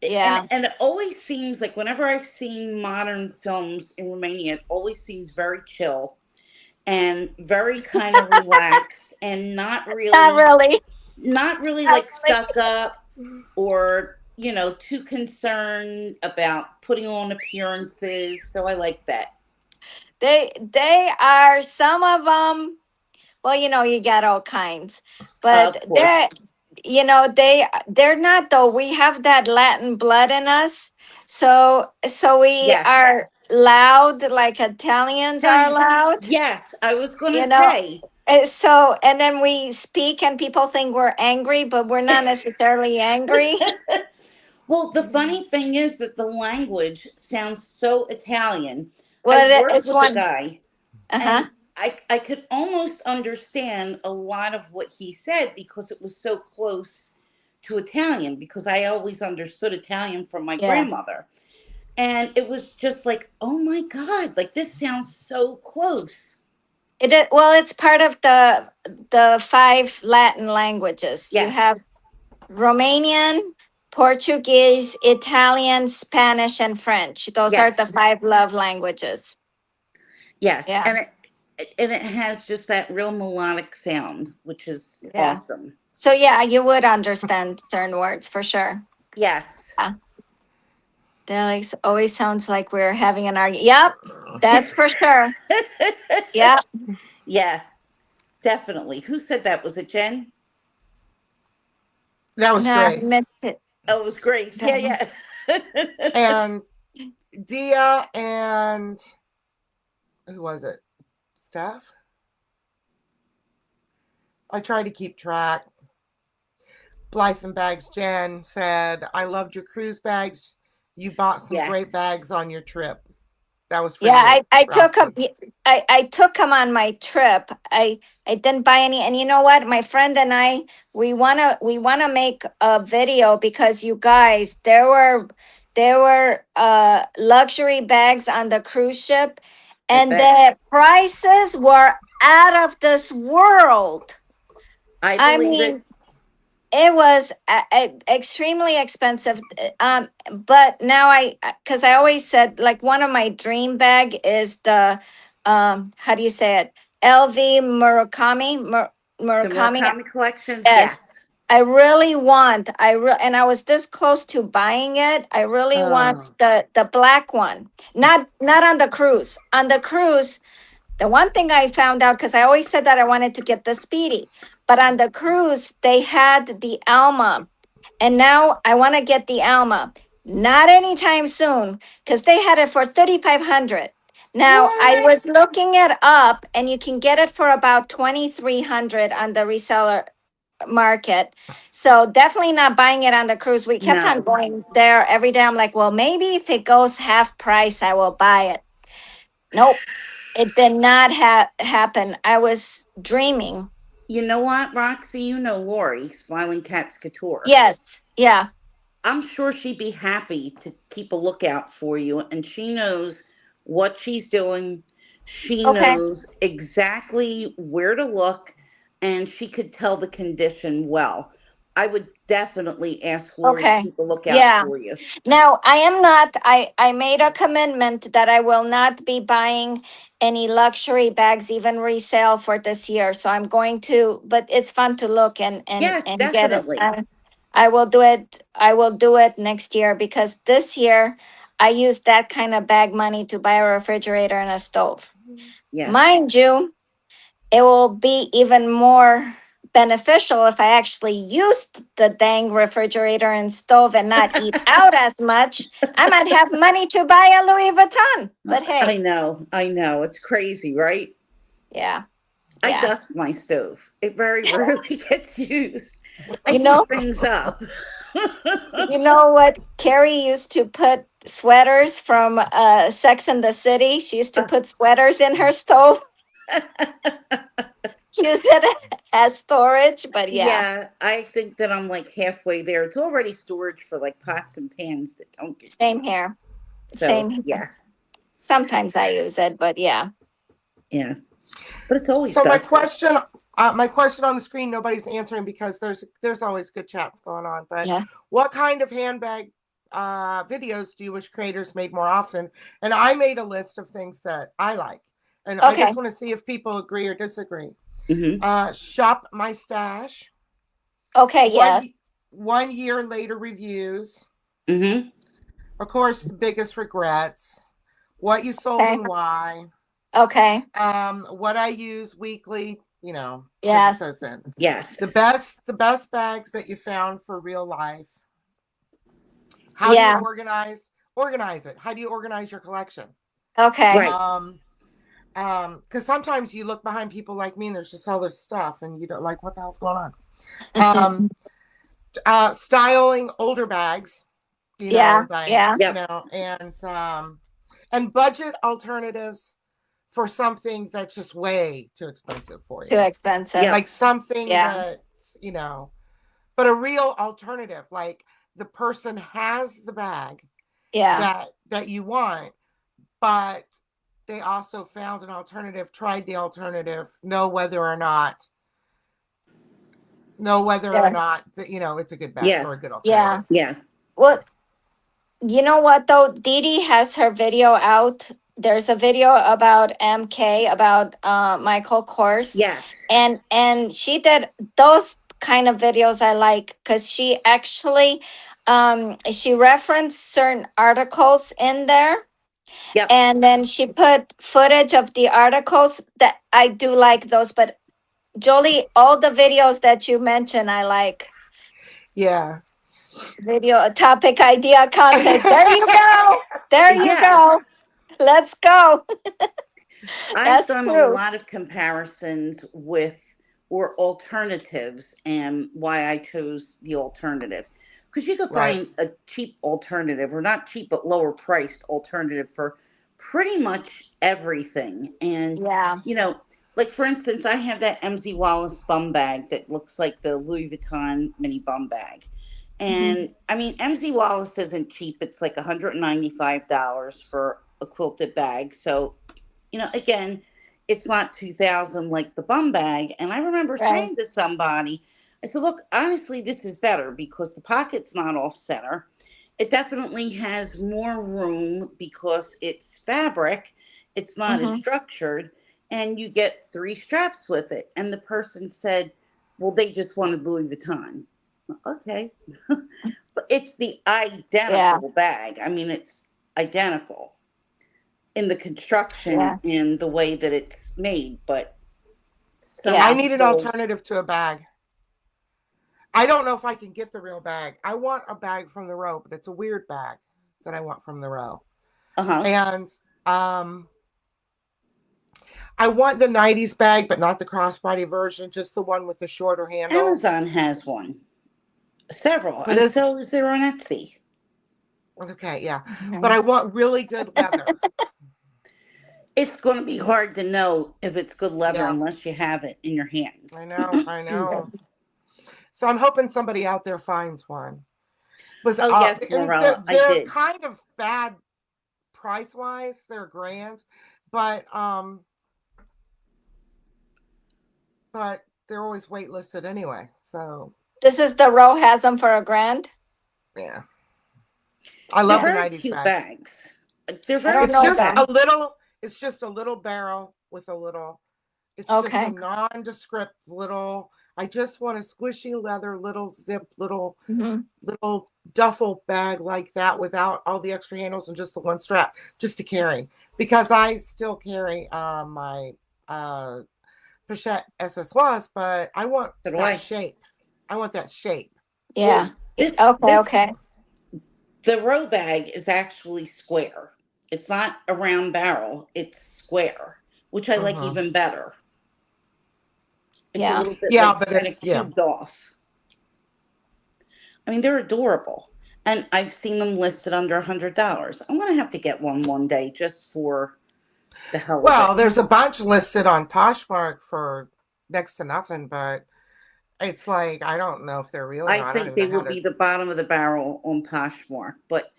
Yeah. and it always seems like whenever I've seen modern films in Romania, it always seems very chill and very kind of relaxed and Not really. not really Not like stuck really. up or too concerned about putting on appearances. So I like that. They are some of them. Well, you got all kinds, but Of course. they're not though. We have that Latin blood in us, so we Yes. are loud like Italians Tell are you. loud. Yes, I was going You to know, say. so and then we speak and people think we're angry, but we're not necessarily angry. Well, the funny thing is that the language sounds so Italian. I Well, worked it's with a one. guy, Uh huh. and I could almost understand a lot of what he said because it was so close to Italian, because I always understood Italian from my Yeah. grandmother. And it was just like, oh my God, like this sounds so close. Well, it's part of the five Latin languages. You have Yes, Romanian, Portuguese, Italian, Spanish, and French. Those are the yes, five love languages. yes. Yeah, And it has just that real melodic sound, which is yeah. awesome. So yeah, you would understand certain words for sure. Yes. Yeah. That always sounds like we're having an argument. Yep, that's for sure. Yeah. Yeah, definitely. Who said that? Was it Jen? That was No, I Grace. missed it. Oh, it was Grace. Yeah, Um, yeah. And Dia and who was it? Steph? I try to keep track. Blythe and Bags Jen said, I loved your cruise bags. You bought some great Yes. bags on your trip. That was for Yeah, you, I took him. Roxy. I took him on my trip. I didn't buy any, and you know what? My friend and I we wanna make a video because you guys there were luxury bags on the cruise ship, I and bet. the prices were out of this world. I I believe it. mean, it was extremely expensive. But now because I always said like one of my dream bag is the how do you say it? LV The Murakami. Murakami collections, Yes, yes. I really want. And I was this close to buying it. I really want Oh, the black one. Not on the cruise. On the cruise, the one thing I found out, because I always said that I wanted to get the Speedy, but on the cruise, they had the Alma. And now I want to get the Alma. Not anytime soon, because they had it for 3,500. Now I what? was looking it up and you can get it for about 2,300 on the reseller market. So definitely not buying it on the cruise. We kept on No. going there every day. I'm like, well, maybe if it goes half price, I will buy it. Nope. It did not happen. I was dreaming. You know what, Roxy? You know Lori, Smiling Cats Couture. Yes. Yeah. I'm sure she'd be happy to keep a lookout for you, and she knows what she's doing. She Okay. knows exactly where to look, and she could tell the condition well. I would definitely ask Lori to Okay. keep a lookout Yeah. for you. Now, I am not, I made a commitment that I will not be buying any luxury bags, even resale for this year. So I'm going to, but it's fun to look Yes, and get it definitely. done. I will do it. I will do it next year because this year I used that kind of bag money to buy a refrigerator and a stove. Yes. Mind you, it will be even more beneficial if I actually used the dang refrigerator and stove and not eat out as much. I might have money to buy a Louis Vuitton. But I hey, know. I know. It's crazy, right? yeah, I yeah. dust my stove. It very rarely gets used. I You heat know, things up. you know what? Carrie used to put sweaters from Sex and the City. She used to put sweaters in her stove, use it as storage. But yeah, Yeah, I think that I'm like halfway there. It's already storage for like pots and pans that don't get same used. here. So, Same here. yeah, Sometimes I use it, but yeah. yeah. But it's always So dusted. my question on the screen, nobody's answering because there's always good chats going on. But Yeah. what kind of handbag videos do you wish creators made more often? And I made a list of things that I like, and I Okay. just want to see if people agree or disagree. Hmm. Shop my stash. Okay. Yes. One 1 year later reviews. Hmm. Of course, the biggest regrets. What you sold Okay. and why. Okay. What I use weekly, because it Yes. says in. Yes. The best bags that you found for real life. How do you Yeah. organize it? How do you organize your collection? Okay. Right. Because sometimes you look behind people like me and there's just all this stuff and you don't like what the hell's going on. Um, Styling older bags, Yeah. like Yeah. Yep. and budget alternatives for something that's just way too expensive for Too you. expensive. Yep. Like something Yeah. that's, but a real alternative, like the person has the bag Yeah. that you want, but they also found an alternative, tried the alternative, know whether or Yeah. not that it's a good bag Yeah. or a good Yeah. alternative. Yeah. Well, you know what though? Dee Dee has her video out. There's a video about MK, about Michael Kors. Yes. And she did those kind of videos I like because she actually she referenced certain articles in there, Yep. and then she put footage of the articles that I do like those. But Jolie, all the videos that you mentioned, I like. Yeah. Video topic idea content. There you go. There you Yeah. go. Let's go. I've That's done a true. lot of comparisons with or alternatives and why I chose the alternative. Because you could Right. find a cheap alternative, or not cheap, but lower priced alternative for pretty much everything. And, Yeah. you know, like for instance, I have that MZ Wallace bum bag that looks like the Louis Vuitton mini bum bag. Mhm. And I mean, MZ Wallace isn't cheap. It's like $195 for a quilted bag. So again, it's not 2000 like the bum bag. And I remember Right. saying to somebody, I said, look, honestly, this is better because the pocket's not off center. It definitely has more room because it's fabric, it's not as Hmm. structured, and you get three straps with it. And the person said, well, they just wanted Louis Vuitton. Okay. But it's the Yeah. identical bag. I mean, it's identical in the construction Yeah. and the way that it's made, but some I Yeah. need an people, alternative to a bag. I don't know if I can get the real bag. I want a bag from the row, but it's a weird bag that I want from the row. uh-huh. And I want the 90s bag, but not the crossbody version, just the one with the shorter handle. Amazon has one, several, But and it's so is there on Etsy. okay, yeah. But I Mhm. want really good leather. It's going to be hard to know if it's good leather Yeah, unless you have it in your hands. I know, I know. So I'm hoping somebody out there finds one. Was Oh yes, and Lorella, I they're did. kind of bad price wise. They're grand, but but they're always waitlisted anyway. So This is the row has them for $1,000. Yeah. I They're love the very 90s cute bag. bags. They're I very don't It's know cute just bags. them. a little, it's just a little barrel with a little, it's just a Okay. nondescript little, I just want a squishy leather little zip Hmm. little duffel bag like that without all the extra handles and just the one strap just to carry, because I still carry my uh Pochette SSYs, but I want So do that I. shape. I want that shape. Yeah. Well, this Okay. this Okay. the row bag is actually square. It's not a round barrel. It's square, which I like Hmm. even better. It's a Yeah. little bit Yeah, like but kind of it's, yeah. cubed off. I mean, they're adorable, and I've seen them listed under $100. I'm gonna have to get one day just for the hell of Well, it. there's a bunch listed on Poshmark for next to nothing, but it's like I don't know if they're real or I not. I don't think even they know how would to. be the bottom of the barrel on Poshmark, but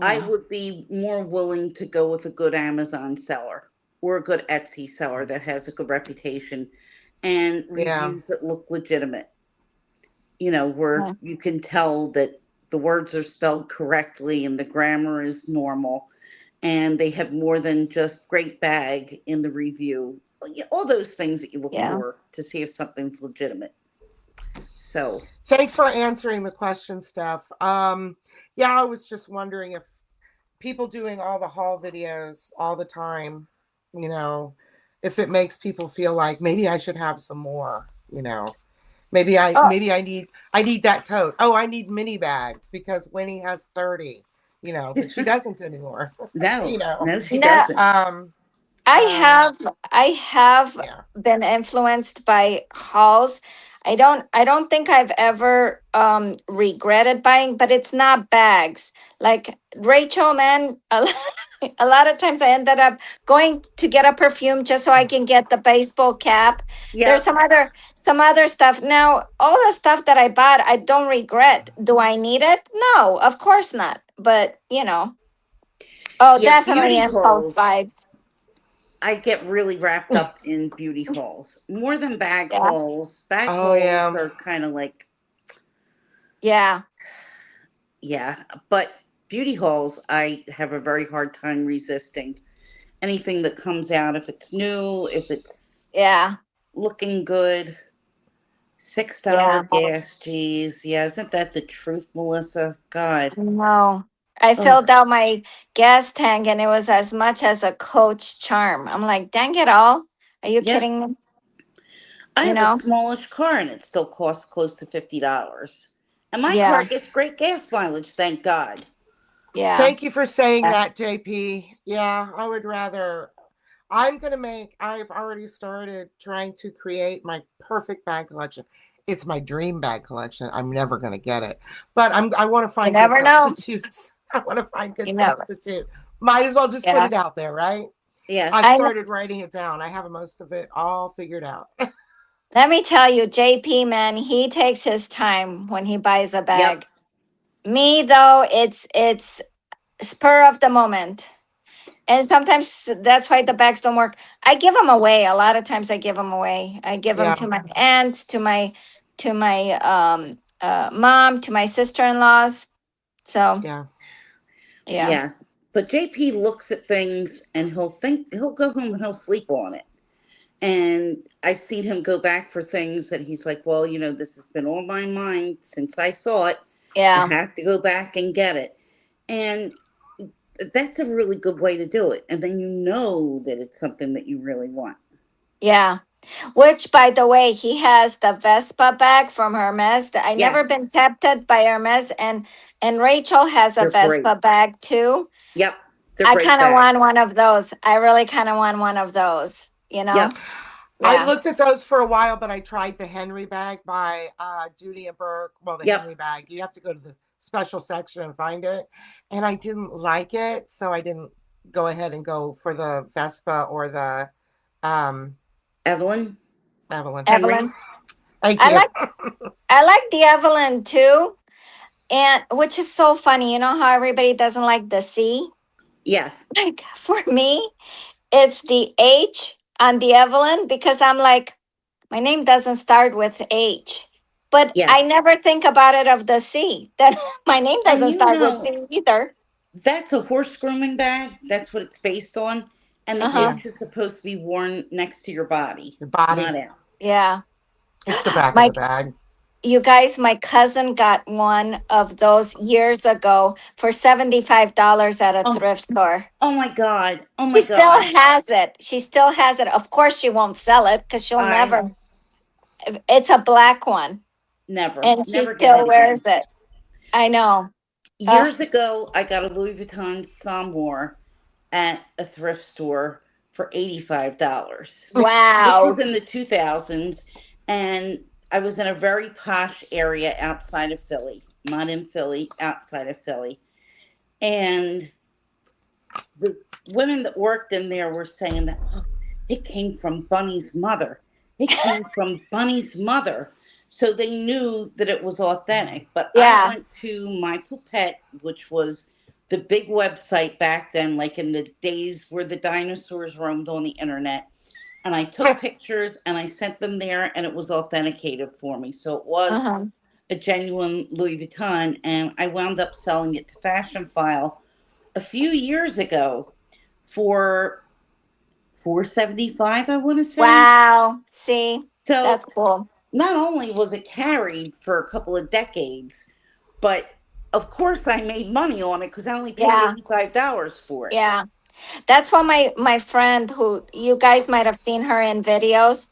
I Yeah. would be more willing to go with a good Amazon seller or a good Etsy seller that has a good reputation and Yeah, reviews that look legitimate. Where Yeah. you can tell that the words are spelled correctly and the grammar is normal and they have more than just great bag in the review. All those things that you look Yeah. for to see if something's legitimate. So, thanks for answering the question, Steph. Yeah, I was just wondering if people doing all the haul videos all the time, you know, if it makes people feel like maybe I should have some more, you know. Oh, Maybe I need that tote. Oh, I need mini bags because Winnie has 30, you know, but she doesn't anymore. no, You know. no, she no. doesn't. Um I uh have yeah. been influenced by hauls. I don't think I've ever regretted buying, but it's not bags. Like Rachel, man, a lot of times I ended up going to get a perfume just so I can get the baseball cap. There's Yep. some other stuff. Now, all the stuff that I bought, I don't regret. Do I need it? No, of course not. But, oh, Yeah, definitely beauty impulse hauls. vibes. I get really wrapped up in beauty hauls more than bag Yeah. hauls. Bag Oh hauls yeah. are kind of like, Yeah. yeah, but beauty hauls, I have a very hard time resisting anything that comes out. If it's new, if it's Yeah. looking good, $6 Yeah. gas, geez. Yeah, isn't that the truth, Melissa? God. No. I Ugh. filled out my gas tank and it was as much as a Coach charm. I'm like, dang it all. Are you Yeah, kidding me? I You have a know? smallish car and it still costs close to $50. And my car Yeah. gets great gas mileage, thank God. Yeah. Thank you for saying Yeah. that, JP. Yeah, I would rather I've already started trying to create my perfect bag collection. It's my dream bag collection. I'm never going to get it, but I want to You find good never know. substitutes. I want to find You good never. substitute. Might as well just put Yeah. it out there, right? Yeah. I've I know. started writing it down. I have most of it all figured out. Let me tell you, JP, man, he takes his time when he buys a Yep. bag. Me though, it's spur of the moment. And sometimes that's why the bags don't work. I give them away. A lot of times I give them away. I give them Yeah, to my aunt, to my mom, to my sister-in-laws. So, yeah, yeah. Yeah. But JP looks at things and he'll go home and he'll sleep on it. And I've seen him go back for things that he's like, well, this has been on my mind since I saw it. I Yeah. have to go back and get it. And that's a really good way to do it. And then you know that it's something that you really want. Yeah. Which, by the way, he has the Vespa bag from Hermes. I never been Yes, tempted by Hermes, and Rachel has a they're great. Vespa bag too. Yep, they're I great kind of want bags. one of those. I really kind of want one of those, you Yep. know? I Yeah. looked at those for a while, but I tried the Henry bag by Judy and Burke. Well, the Yep. Henry bag, you have to go to the special section and find it. And I didn't like it, so I didn't go ahead and go for the Vespa or the um, Evelyn, Evelyn. Evelyn. Henry's. Thank I you. like I like the Evelyn too. And which is so funny, you know how everybody doesn't like the C? Yes. Like for me, it's the H on the Evelyn because I'm like, my name doesn't start with H. But I Yes. never think about it of the C. That my name And doesn't start with C either. that's a horse grooming bag. That's what it's based on. And Uh the huh. Yeah. H is supposed to be worn next to your body, Your body. not out. Yeah. It's the back of My the bag. You guys, my cousin got one of those years ago for $75 at a Oh, thrift store. oh my God. Oh She my still God. has it. She still has it. Of course, she won't sell it because she'll I never. It's a black one, never, and she never get it still again. wears it. I know. Uh, Years ago, I got a Louis Vuitton Samour at a thrift store for $85. This was wow. in the 2000s, and I was in a very posh area outside of Philly, not in Philly, outside of Philly. And the women that worked in there were saying that, oh, it came from Bunny's mother. It came from Bunny's mother. So they knew that it was authentic. But I Yeah. went to My Poupette, which was the big website back then, like in the days where the dinosaurs roamed on the internet. And I took pictures and I sent them there, and it was authenticated for me. So it Uh was huh. a genuine Louis Vuitton. And I wound up selling it to Fashion File a few years ago for 475, I want to say. Wow. See, that's So cool. not only was it carried for a couple of decades, but of course I made money on it because I only paid Yeah. $85 for it. Yeah. That's what my friend, who you guys might have seen her in videos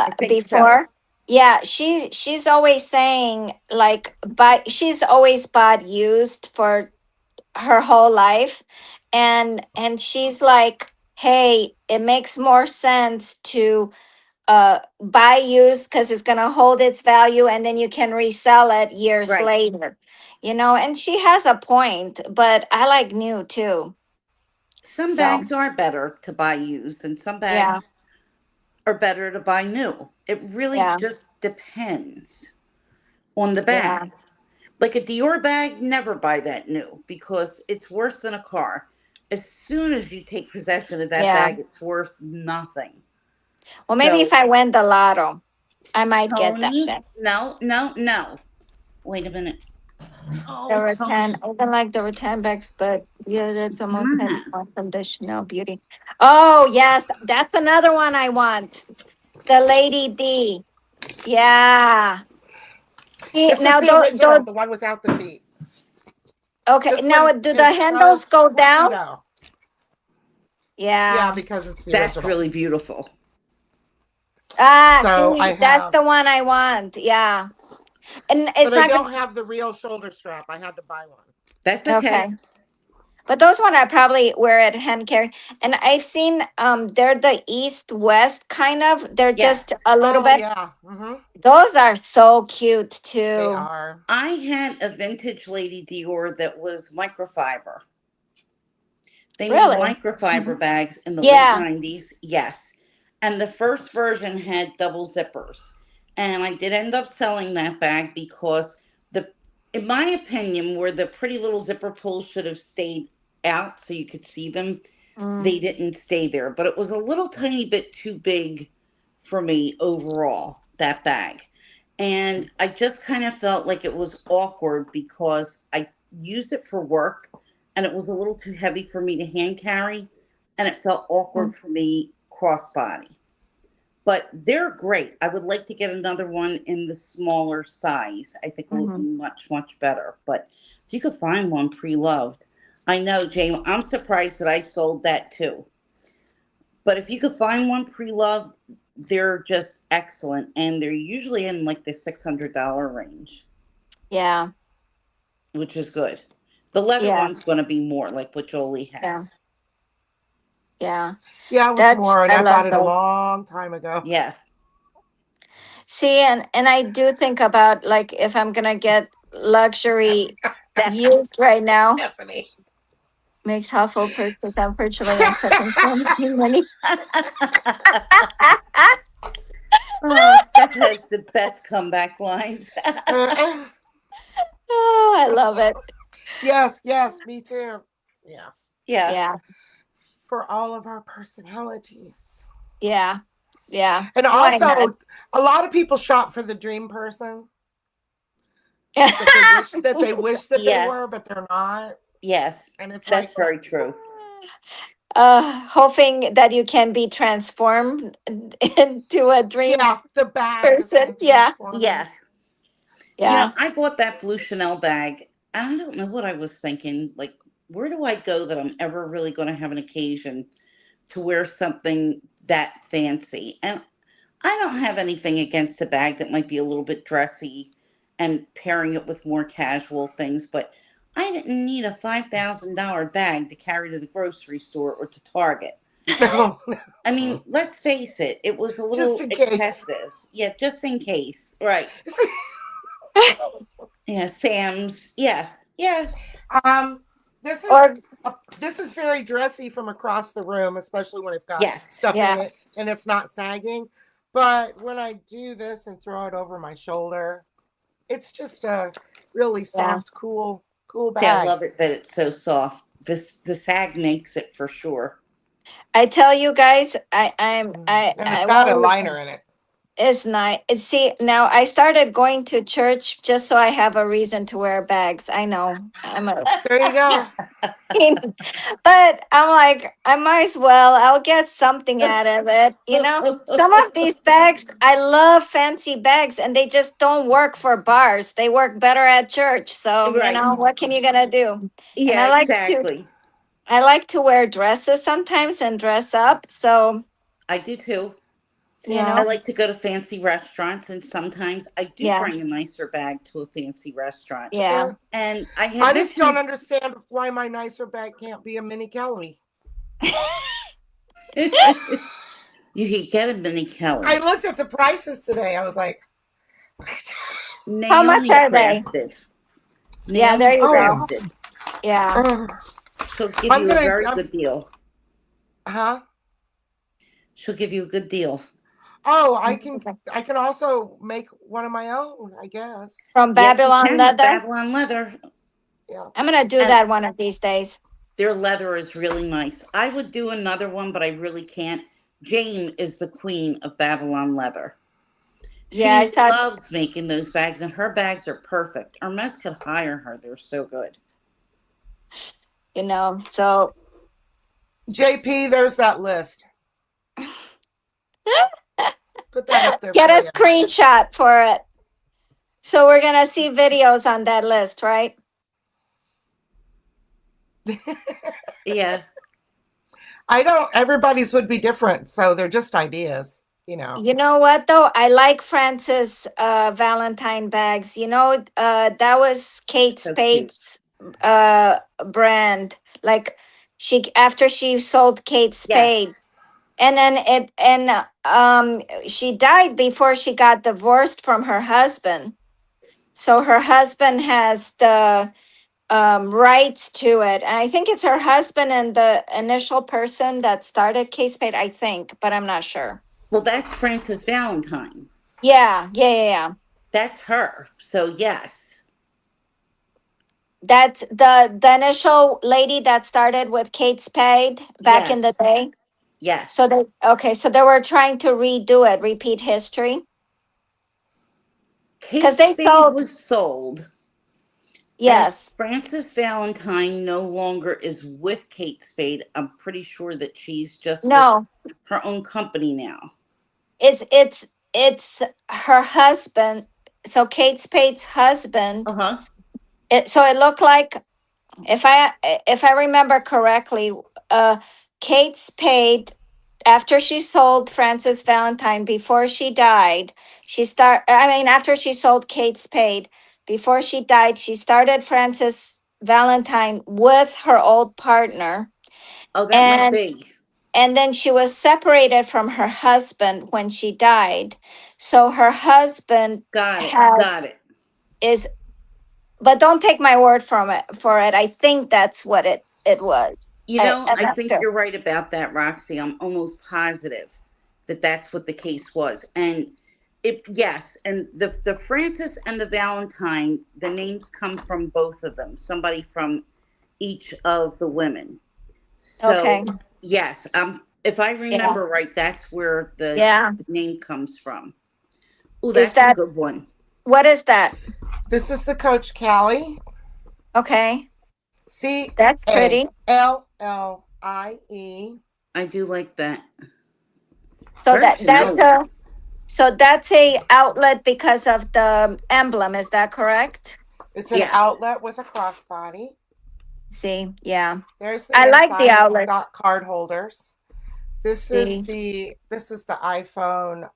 I think so. before. Yeah, she's always saying like buy, she's always bought used for her whole life, and she's like, hey, it makes more sense to buy used because it's going to hold its value and then you can resell it years Right. later, and she has a point, but I like new too. Some So bags are better to buy used, and some yeah. bags are better to buy new. It really Yeah. just depends on the Yeah. bag. Like a Dior bag, never buy that new because it's worse than a car. As soon as you take possession of that Yeah. bag, it's worth nothing. Well, maybe if So, I win the lotto, I might get that Tony, then. no, no, no. Wait a minute. The Oh, rattan, Tony, I don't like the rattan bags, but yeah, that's almost come heavy on. one from the Chanel Beauty. Oh yes, that's another one I want. The Lady D. Yeah. See This is now, the original, the one without the feet. okay. This Now, one do the is so handles go squishy down? though. Yeah, Yeah. because it's the That's original. really beautiful. Ah, So I see, that's have, the one I want. Yeah, and but it's I not gonna. don't have the real shoulder strap. I had to buy one. That's Okay. okay. But those one I probably wear at hand carry. And I've seen they're the east west kind of. They're just Yes. a little Oh bit. yeah, Those are so cute they too. are. I had a vintage Lady Dior that was microfiber. They made Really? microfiber Mhm. bags in the late Yeah. 90s, yes. And the first version had double zippers. And I did end up selling that bag because the in my opinion, where the pretty little zipper pulls should have stayed out so you could see them, Mm, they didn't stay there. But it was a little tiny bit too big for me overall, that bag. And I just kind of felt like it was awkward because I used it for work and it was a little too heavy for me to hand carry and it felt mm, awkward for me crossbody. But they're great. I would like to get another one in the smaller size. I think it would be mhm. much, much better. But if you could find one pre loved, I know, Jane, I'm surprised that I sold that too. But if you could find one pre loved, they're just excellent. And they're usually in like the $600 range, Yeah. which is good. The leather Yeah. one's going to be more like what Jolie Yeah. has. Yeah. Yeah, it was That's more, and I I bought love it a those. long time ago. Yeah. See, and I do think about like if I'm gonna get luxury used right now, Stephanie. make thoughtful purchase. Unfortunately, I'm cooking so many. Oh, Steph has the best comeback lines. Uh, Oh, I love it. yes, yes, me too. Yeah, Yeah. Yeah. for all of our personalities. Yeah. Yeah. And Why also, not? a lot of people shop for the dream person that they wish that they Yeah, were, but they're not. yes, And it's that's like, well, very true. Hoping that you can be transformed into a dream yeah, the bag that's person. going to Yeah. transform you. Yeah. Yeah. I bought that blue Chanel bag, and I don't know what I was thinking. Like, where do I go that I'm ever really going to have an occasion to wear something that fancy? And I don't have anything against a bag that might be a little bit dressy and pairing it with more casual things, but I didn't need a $5,000 bag to carry to the grocery store or to Target. No, I mean, let's face it, it was a just little in case. excessive. Yeah, just in case. Right. Yeah, Sam's. Yeah, yeah, um, this is Or this is very dressy from across the room, especially when it's got yes. stuff in yeah. it and it's not sagging. But when I do this and throw it over my shoulder, it's just a really Yeah. soft, cool See, I bag. love it that it's so soft. The sag makes it for sure. I tell you guys, And it's I got a won't. liner in it. It's nice. See, now I started going to church just so I have a reason to wear bags. I know I'm a There you go. but I'm like, I might as well. I'll get something out of it. Some of these bags, I love fancy bags, and they just don't work for bars. They work better at church. So, Right. what can you gonna do? And Yeah, exactly. I like to wear dresses sometimes and dress up. So, I do too. you Yeah. I know, like to go to fancy restaurants, and sometimes I do yeah, bring a nicer bag to a fancy restaurant. yeah. Yeah. And I had I just don't mentioned understand why my nicer bag can't be a mini Kelly. you could get a mini I Kelly. looked at the prices today. I was like, How much Naomi are they? crafted. Yeah, there Naomi you oh, go. crafted. Yeah, uh, She'll give I'm you a gonna, very good deal. huh? She'll give you a good deal. Oh, I can also make one of my own, I guess. from Yes, you Babylon can with Leather. Babylon leather. Yeah. I'm gonna do And that one of these days. their leather is really nice. I would do another one, but I really can't. Jane is the queen of Babylon leather. Yeah, I She saw. loves making those bags, and her bags are perfect. Hermes could hire her. They're so good. So JP, there's that list. Put that up there get for a you. screenshot for it. So we're gonna see videos on that list, right? Yeah. I don't, everybody's would be different. So they're just ideas. You know what though? I like Frances Valentine bags. That was Kate So cute. Spade's brand. Like after she sold Kate Spade, Yes. and then she died before she got divorced from her husband. So her husband has the rights to it. And I think it's her husband and the initial person that started Kate Spade, I think, but I'm not sure. Well, that's Frances Valentine. Yeah, yeah, yeah, yeah. That's her. So, yes. That's the initial lady that started with Kate Spade back in the Yes. day. So Yes. they were trying to redo it, repeat history, because Kate they Spade sold. was sold, and Yes. Frances Valentine no longer is with Kate Spade. I'm pretty sure that she's just with No, her own company now. it's her husband. So Kate Spade's husband. Uh huh. So it looked like, if I remember correctly, uh, Kate Spade, after she sold Frances Valentine before she died, after she sold Kate Spade before she died, she started Frances Valentine with her old partner, Oh, that might and be. then she was separated from her husband when she died. So her husband Got it. Got has it. is but don't take my word from it for it. I think that's what it was. I'm I not think sure. you're right about that, Roxy. I'm almost positive that that's what the case was. And yes, and the Francis and the Valentine, the names come from both of them. Somebody from each of the women. Okay. So yes, If I Yeah. remember right, that's where the Yeah. name comes from. Oh, Is that's a that, good one. what is that? This is the Coach Callie. Okay. C That's A pretty. L L I E. I do like that. So Very that's familiar. a outlet because of the emblem. Is that correct? It's an Yes. outlet with a crossbody. See, yeah. There's the I like the inside. It's outlet. got card holders. See. This is the iPhone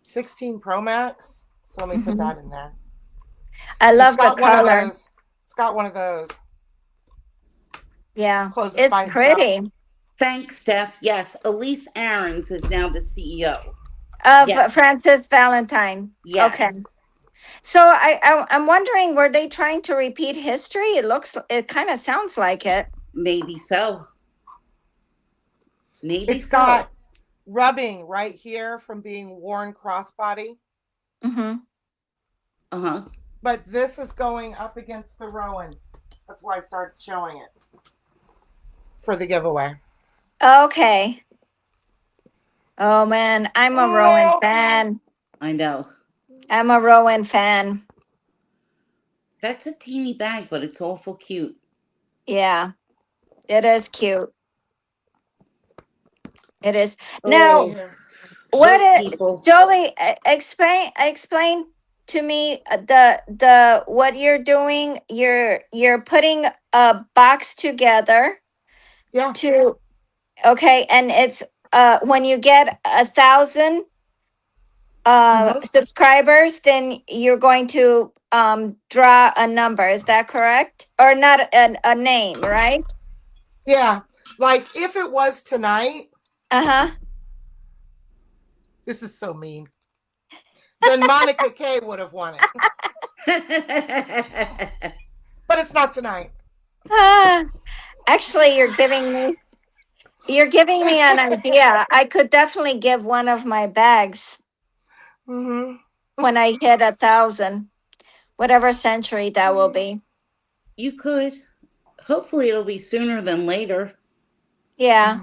16 Pro Max. So let me put Hmm. that in there. I It's love the got one of color. those. It's got one of those. It Yeah. closes It's by itself. pretty. Thanks, Steph. Yes, Elise Aarons is now the CEO. Of Yes. Francis Valentine. Okay. Yes. So I'm wondering, were they trying to repeat history? It kind of sounds like it. Maybe so. Maybe It's so. got rubbing right here from being worn crossbody. Mm-hmm. Uh huh. But this is going up against the Rowan. That's why I started showing it for the giveaway. Okay. Oh man, I'm a Rowan Wolfie. fan. I know. I'm a Rowan fan. That's a teeny bag, but it's awful cute. Yeah, it is cute. It is. Now, Oh, Here. what vote it, people. Jolie, explain to me the what you're doing. You're putting a box together Yeah. to, okay, and it's when you get 1,000 Mm-hmm. subscribers, then you're going to draw a number. Is that correct? Or not a name, right? Yeah. Like if it was tonight, Uh-huh. this is so mean. Then Monica K would have won it. But it's not tonight. Ah, actually, you're giving me an idea. I could definitely give one of my bags Mm-hmm. when I hit 1,000, whatever century that will be. You could. Hopefully, it'll be sooner than later. Yeah,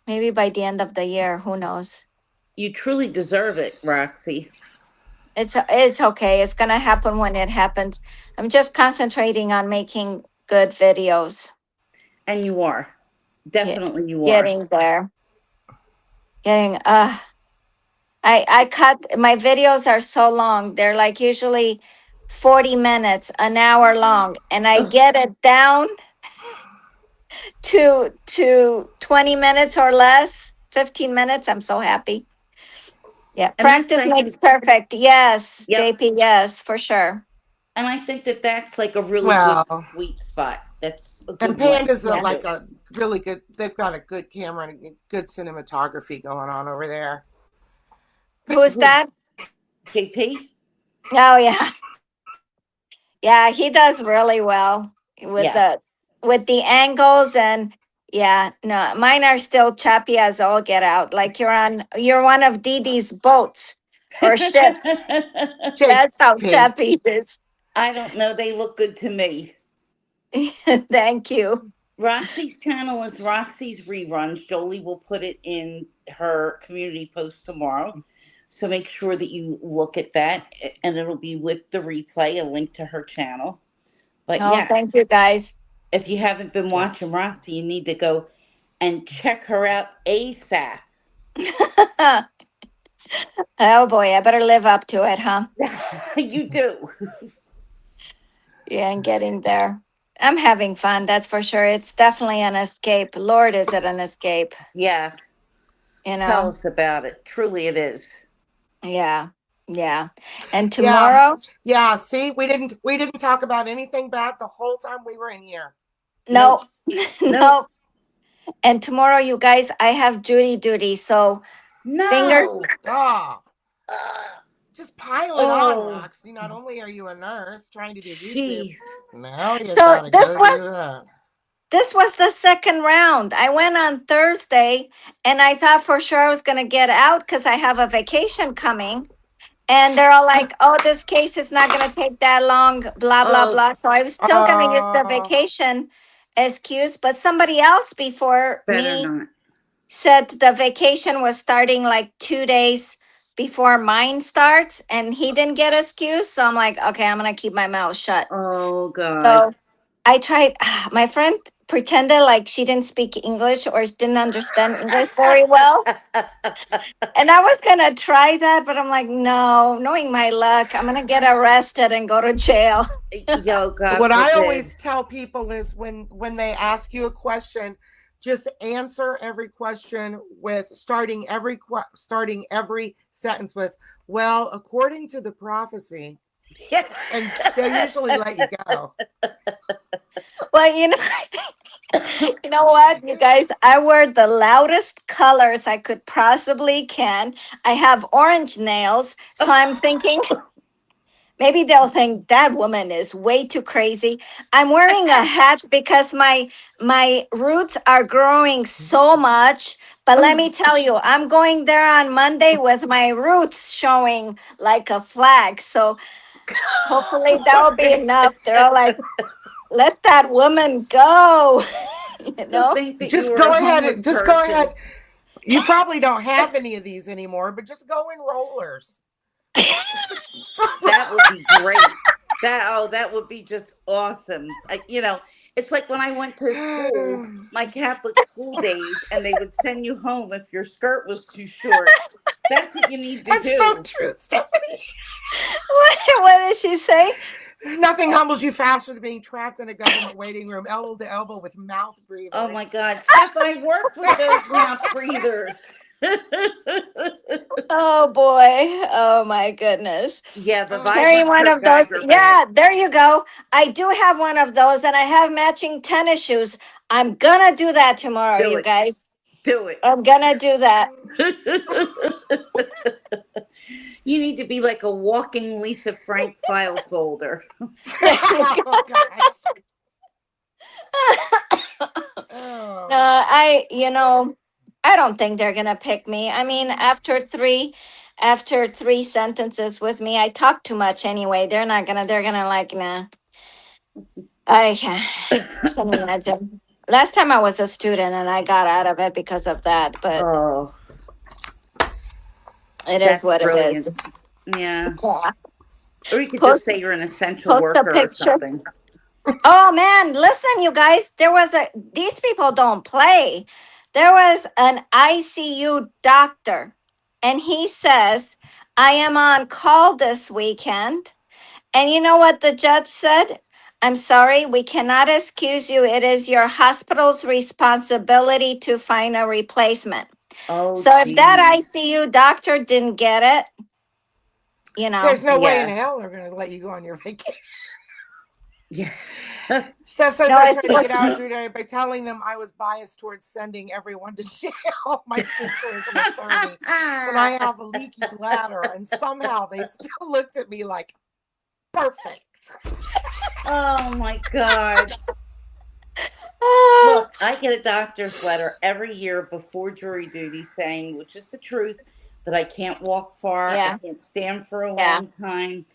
maybe by the end of the year. Who knows? You truly deserve it, Roxy. It's okay. It's gonna happen when it happens. I'm just concentrating on making good videos. And you are. Yeah, Definitely, you are. getting there. Getting I cut my videos are so long. They're like usually 40 minutes, an hour long, and I Ugh. get it down to 20 minutes or less, 15 minutes. I'm so happy. Yeah, And that's, practice I makes think, perfect. Yes, yep. JP, yes, for sure. And I think that that's like a really good Well, sweet spot. That's a and good length Panda's to Yeah. like do. a really good, they've got a good camera and a good cinematography going on over there. Who's Who? that? JP? Oh yeah. Yeah, he does really well with Yeah. the angles, and yeah, no, mine are still choppy as all get out. Like you're one of Dee Dee's boats or ships. That's how JP. choppy it is. I don't know. They look good to me. Thank you. Roxy's channel is Roxy's Reruns. Jolie will put it in her community post tomorrow. So make sure that you look at that, and it'll be with the replay, a link to her channel. But Oh, thank yes, you guys. if you haven't been Yeah. watching Roxy, you need to go and check her out ASAP. Oh boy, I better live up to it, huh? You do. Yeah, and getting there. I'm having fun, that's for sure. It's definitely an escape. Lord, is it an escape? Yeah. You Tell know? us about it. Truly, it is. Yeah. Yeah. And Yeah. tomorrow, Yeah. See, we didn't talk about anything bad the whole time we were in here. no, Nope. Nope. no. And tomorrow, you guys, I have jury duty. So fingers. No. Oh, Uh, just pile it on, oh, Roxy. Not only are you a nurse trying to do YouTube, jeez. now you So gotta this go do was that. this was the second round. I went on Thursday, and I thought for sure I was gonna get out because I have a vacation coming. And they're all like, "Oh, this case is not gonna take that long." Blah blah Oh, blah. So I was still gonna use the Oh, vacation excuse, but somebody else before Better me not. said the vacation was starting like 2 days before mine starts, and he didn't get excuse. So I'm like, okay, I'm gonna keep my mouth shut. Oh God. So I tried. My friend pretended like she didn't speak English or didn't understand English very well. And I was gonna try that, but I'm like, no, knowing my luck, I'm gonna get arrested and go to jail. Yo, God What I forbid. always tell people is when they ask you a question, just answer every question with starting every sentence with, well, according to the prophecy, and they usually let you go. Well, you know what, you guys, I wear the loudest colors I could possibly can. I have orange nails, so I'm thinking maybe they'll think that woman is way too crazy. I'm wearing a hat because my roots are growing so much. But let me tell you, I'm going there on Monday with my roots showing like a flag. So hopefully that will be enough. They're all like, let that woman go. you They'll know? think that you Just were a go homeless ahead. Just go person. ahead. You probably don't have any of these anymore, but just go in rollers. That would be great. That would be just awesome. It's like when I went to school, my Catholic school days, and they would send you home if your skirt was too short. That's what you need to That's so do. true, Stephanie. What did she say? Nothing humbles you faster than being trapped in a government waiting room, elbow to elbow with mouth Oh my breathers. God, Steph, I worked with those mouth breathers. Oh boy. Oh my goodness. Yeah, the Oh Carrying vibrant one God. Kurt of those. Geiger bag. Yeah, there you go. I do have one of those and I have matching tennis shoes. I'm gonna do that tomorrow, Do you it. guys. Do it. I'm gonna do that. You need to be like a walking Lisa Frank file folder. There you go. Oh gosh. No, Oh. I don't think they're gonna pick me. I mean, after three sentences with me, I talk too much anyway. They're gonna like, nah. I can imagine. Last time I was a student and I got out of it because of that, but Oh, it is that's what it is. brilliant. Yeah. Yeah. Or you could just Post say you're an essential post a worker or picture. something. Oh man, listen, you guys, these people don't play. There was an ICU doctor, and he says, I am on call this weekend. And you know what the judge said? I'm sorry, we cannot excuse you. It is your hospital's responsibility to find a replacement. Oh, So if that geez. ICU doctor didn't get it, There's no way in Yeah. hell they're going to let you go on your vacation. Yeah. Steph says no, I it's tried to get supposed out to. today by telling them I was biased towards sending everyone to jail. My sister is an attorney, and I have a leaky bladder, and somehow they still looked at me like, perfect. Oh my God. Ah, Look, I get a doctor's letter every year before jury duty saying, which is the truth, that I can't walk far, I yeah, can't stand for a yeah, long time,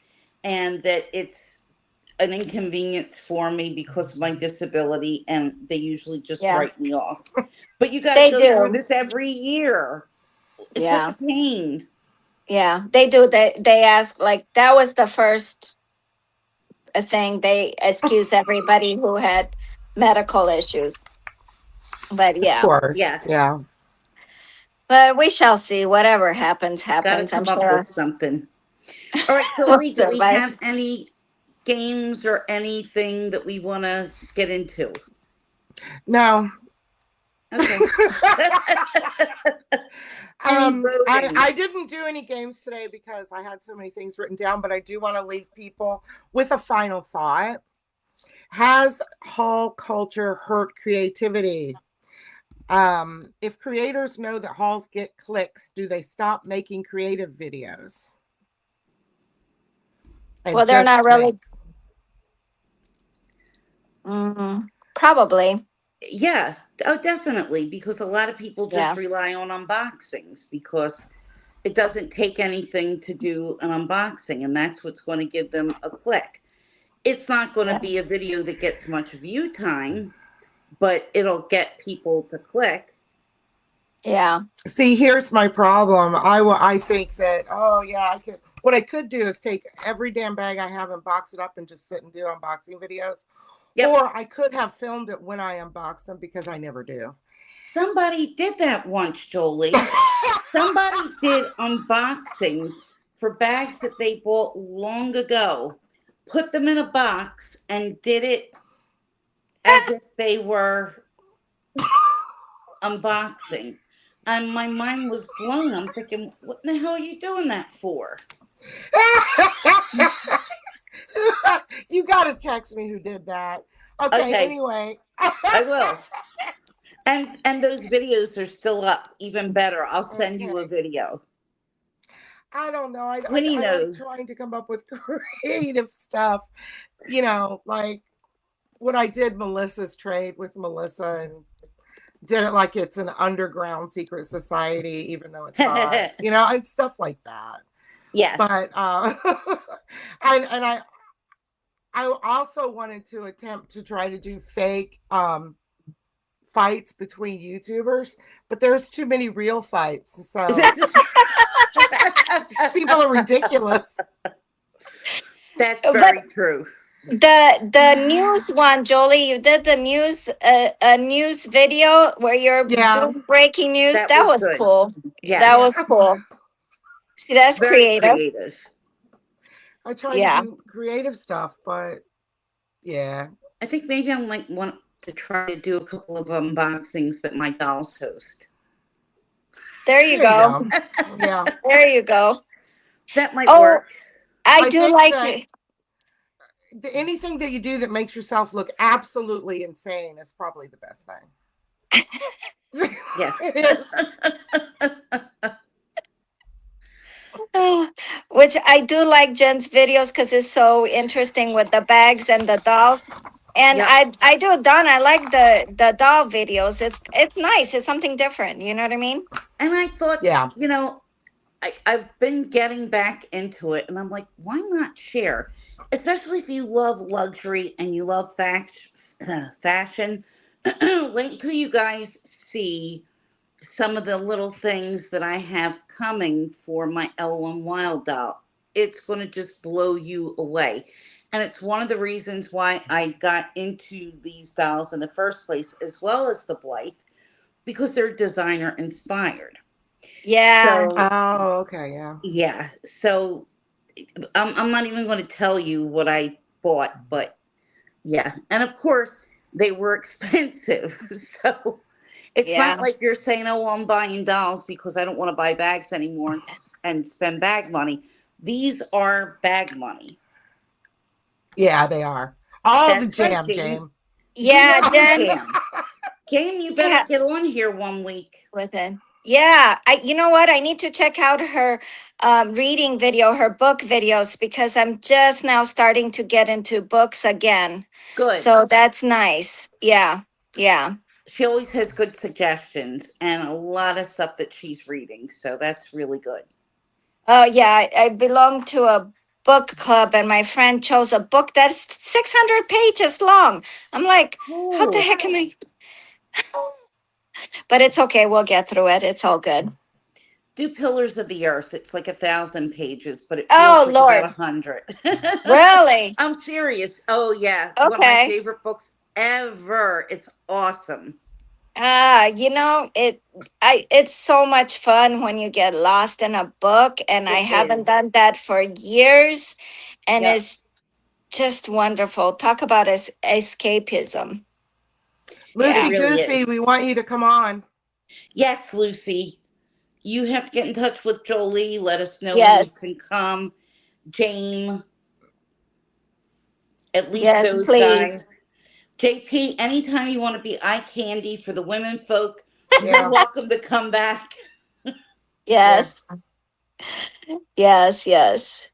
and that it's an inconvenience for me because of my disability, and they usually just yeah. write me off. But you got to They go through do. this every year. It's such a Yeah. pain. Yeah. They do. They ask, like, that was the first thing. They excuse everybody who had medical issues. But Of yeah. course, Yeah, yeah. But we shall see. Whatever happens, got to happens. I'm come up with sure something. All right, so we'll Lee, do we survive. have any games or anything that we want to get into? No. Okay. Any voting? I didn't do any games today because I had so many things written down, but I do want to leave people with a final thought. Has hall culture hurt creativity? If creators know that halls get clicks, do they stop making creative videos and Well, they're not just make? really. Mm, probably. Yeah, oh, definitely, because a lot of people just Yeah. rely on unboxings because it doesn't take anything to do an unboxing, and that's what's going to give them a click. It's not going to Yeah. be a video that gets much view time, but it'll get people to click. Yeah. See, here's my problem. I think that, oh yeah, I could. What I could do is take every damn bag I have and box it up and just sit and do unboxing videos. Yep. Or I could have filmed it when I unbox them because I never do. Somebody did that once, Jolie. Somebody did unboxings for bags that they bought long ago, put them in a box, and did it as if they were unboxing. And my mind was blown. I'm thinking, what the hell are you doing that for? You got to text me who did that. Okay, Okay, anyway. I will. And those videos are still up. Even better, I'll send you a Okay. video. I don't know. Winnie I like knows. trying to come up with creative stuff. Like when I did Melissa's trade with Melissa and did it like it's an underground secret society, even though it's not, and stuff like that. Yes. But and I also wanted to attempt to try to do fake fights between YouTubers, but there's too many real fights, so people are ridiculous. That's But very true. the news one, Jolie, you did the news a news video where you're Yeah, doing breaking news. That That was was good. cool. That Yes. yeah. was cool. See, that's Very creative. creative. I try to Yeah. do creative stuff, but yeah. I think maybe I might want to try to do a couple of unboxings that my dolls host. There you There you go. go. Yeah. There you go. That might Oh, work. I I do think like that to. anything that you do that makes yourself look absolutely insane is probably the best thing. Yes. It is. Which I do like Jen's videos because it's so interesting with the bags and the dolls. And Yep. I do Don. I like the doll videos. It's nice. It's something different. You know what I mean? And I thought, Yeah. I've been getting back into it, and I'm like, why not share? Especially if you love luxury and you love fashion. Wait till you guys see some of the little things that I have coming for my Ellen Wild doll. It's going to just blow you away. And it's one of the reasons why I got into these dolls in the first place, as well as the Blythe, because they're designer inspired. Yeah. So, Oh, okay. Yeah. yeah. So I'm not even going to tell you what I bought, but yeah. And of course, they were expensive. So it's not Yeah. like you're saying, oh, well, I'm buying dolls because I don't want to buy bags anymore and spend bag money. These are bag money. Yeah, they are. All the That's right, jam, Jane. Jam. We Yeah, love you, Jen. Jam. Jane, you better Yeah. get on here one week. With it. Yeah. I. You know what? I need to check out her reading video, her book videos, because I'm just now starting to get into books again. Good. So that's nice. Yeah. Yeah. She always has good suggestions and a lot of stuff that she's reading. So that's really good. Oh, yeah. I belong to a book club, and my friend chose a book that's 600 pages long. I'm like, how the Oh, heck am I? But it's okay. We'll get through it. It's all good. do Pillars of the Earth. It's like 1,000 pages, but it feels Oh, like about Lord. 100. Really? I'm serious. Oh, yeah. One of my Okay. favorite books ever. It's awesome. It's so much fun when you get lost in a book, and I It haven't is. done that for years, and Yep. it's just wonderful. Talk about escapism. It Lucy Yeah. really Goosey, is. we want you to come on. Yes, Lucy. You have to get in touch with Jolie. Let us know when you Yes. can come. Jane, at least Yes, those please. guys. JP, anytime you want to be eye candy for the women folk, you're Yeah. welcome to come back. Yeah. Yes. Yes, yes.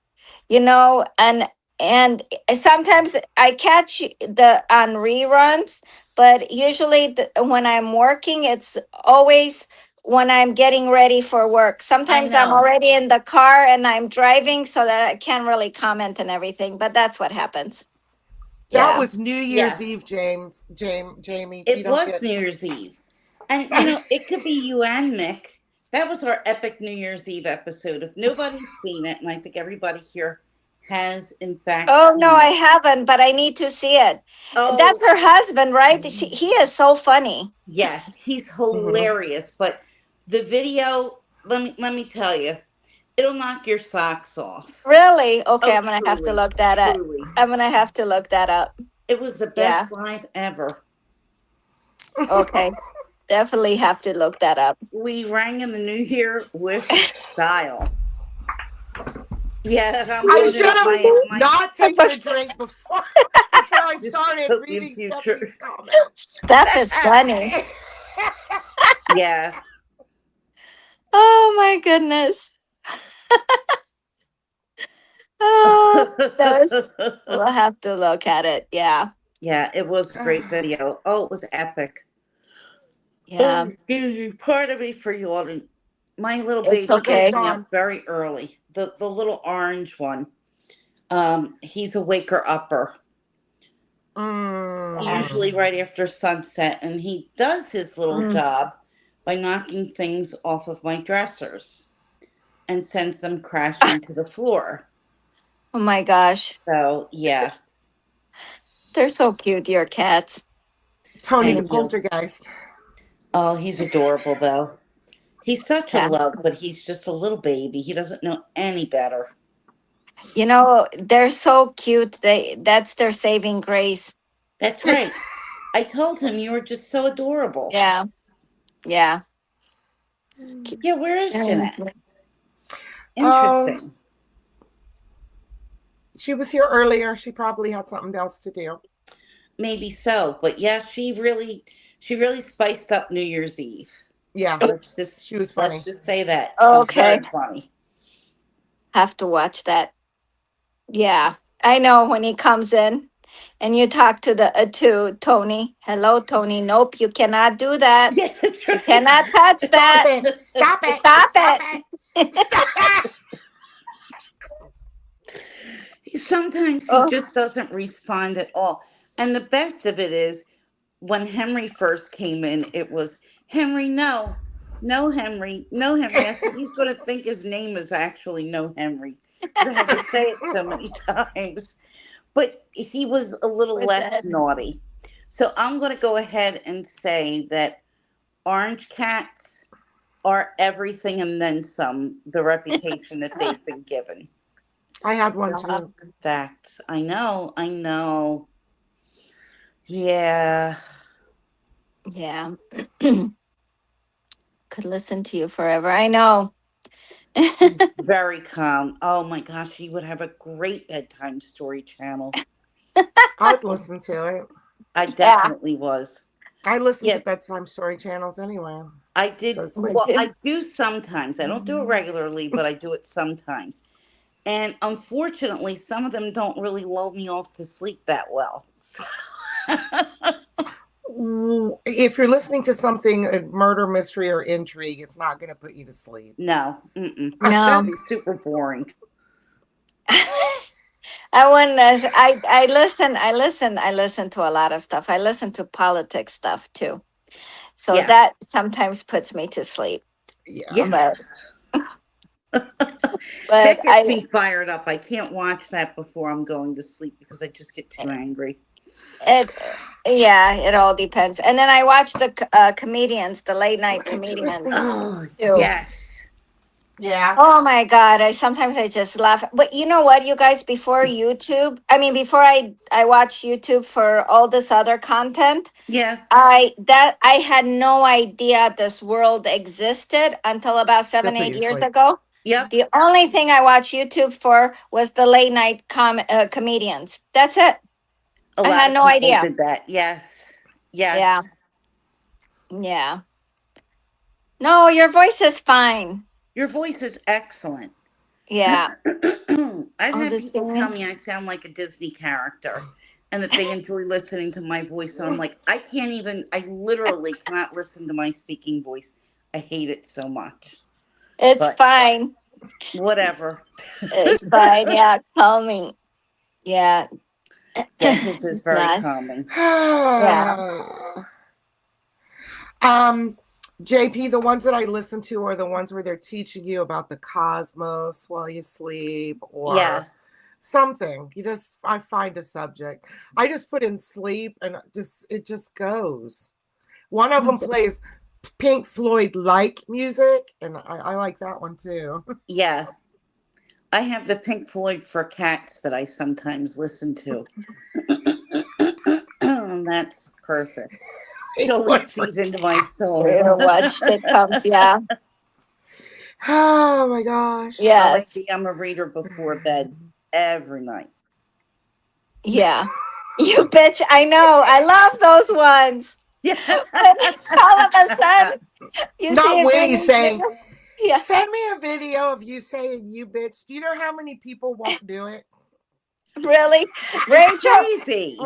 And sometimes I catch the on reruns, but usually when I'm working, it's always when I'm getting ready for work. I Sometimes I'm know. already in the car and I'm driving, so that I can't really comment and everything, but that's what happens. That Yeah. was New Year's Yes, Eve, Jamie. You it don't was get. New Year's Eve. And, it could be you and Mick. That was our epic New Year's Eve episode. If nobody's seen it, and I think everybody here has, in fact, Oh no, seen I it. haven't, but I need to see it. That's Oh, her husband, right? He is so funny. yes, he's Mhm. hilarious. But the video, let me tell you, it'll knock your socks off. Really? Okay, Oh, I'm gonna have to truly, look that up. truly. I'm gonna have to look that up. It was the Yeah. best live ever. Okay. Definitely have to look that up. We rang in the new year with style. Yeah, I'm I loading should up have my not taken a drink before I started dystopian reading future. Stephanie's comments. Stuff is funny. Yeah. Oh my goodness. Oh, those. We'll have to look at it. Yeah. Yeah, it was a great video. Oh, it was epic. Oh, Yeah. excuse me. Pardon me for yawning. My little It's Here baby comes gets okay. me Dawn. up very early. The little orange one. He's a waker upper. Yeah. Usually Mm. right after sunset, and he does his little Mm. job by knocking things off of my dressers and sends them crashing to the floor. Oh my gosh. So yeah, They're so cute, your cats. Tony the thank And you. poltergeist. Oh, he's adorable though. He's such a yeah. love, but he's just a little baby. He doesn't know any better. They're so cute. That's their saving grace. That's right. I told him you were just so adorable. Yeah. Yeah. Yeah, where is Jeanette? Seriously. Um, Interesting. she was here earlier. She probably had something else to do. Maybe so, but yeah, she really spiced up New Year's Eve. Yeah, Let's just she was let's funny. just say that she was Okay. very funny. Have to watch that. Yeah. I know when he comes in and you talk to Tony. Hello, Tony. Nope, you cannot do that. Yeah, that's You right. cannot touch Stop that. it! Stop it! Stop Stop it. it! Stop it! Sometimes he Oh, just doesn't respond at all. And the best of it is when Henry first came in, it was Henry, no, no, Henry, no, Henry. I said he's going to think his name is actually No Henry because I had to say it so many times. But he was a little with less that. naughty. So I'm going to go ahead and say that orange cats are everything and then some, the reputation that they've been given. I had one Yeah. too. Facts. I know. I know. Yeah. Yeah. Could listen to you forever. I know. He's very calm. Oh my gosh, he would have a great bedtime story channel. I'd listen to it. I Yeah. definitely was. I listen to Yeah, bedtime story channels anyway. I Go did. to sleep. Would Well, you? I do sometimes. I don't do it regularly, but I do it sometimes. And unfortunately, some of them don't really lull me off to sleep that well. If you're listening to something, a murder, mystery, or intrigue, it's not going to put you to sleep. No, mm-mm. That'd No. be super boring. I want to. I listen to a lot of stuff. I listen to politics stuff too. So Yeah, that sometimes puts me to sleep. Yeah. yeah. But That gets I me fired up. I can't watch that before I'm going to sleep because I just get too angry. it yeah, it all depends. And then I watch the comedians, the late night Me too. comedians Oh, too. yes. Yeah. Oh my God. I just laugh. But you know what, you guys, before I watch YouTube for all this other content, Yeah. I had no idea this world existed until about They'll seven, put you eight to years sleep. ago. Yep. The only thing I watched YouTube for was the late night comedians. That's it. A I lot had of no people idea. did that. Yes. Yeah. Yes. Yeah. No, your voice is fine. Your voice is excellent. Yeah. I've Oh, had the people tell singing. me I sound like a Disney character and that they enjoy listening to my voice. And I'm like, I literally cannot listen to my speaking voice. I hate it so much. It's But fine. whatever. It's fine. Yeah. Calming. Yeah. Yeah, his is It's very not. calming. Yeah. um, JP, the ones that I listen to are the ones where they're teaching you about the cosmos while you sleep Yeah. or something. I find a subject. I just put in sleep and it just goes. One of them plays Pink Floyd like music, and I like that one too. Yeah. I have the Pink Floyd for cats that I sometimes listen to. That's perfect. Pink Jolie Floyd for sees into my cats. We soul. don't watch sitcoms. Yeah. Oh my gosh. Yes. I'm a reader before bed every night. Yeah. You bitch. I know. I love those ones. Yeah. When all of a sudden you see Not a Winnie Vinny's saying, video. Yeah. send me a video of you saying you bitch. Do you know how many people won't do it? Really, It's Rachel. crazy.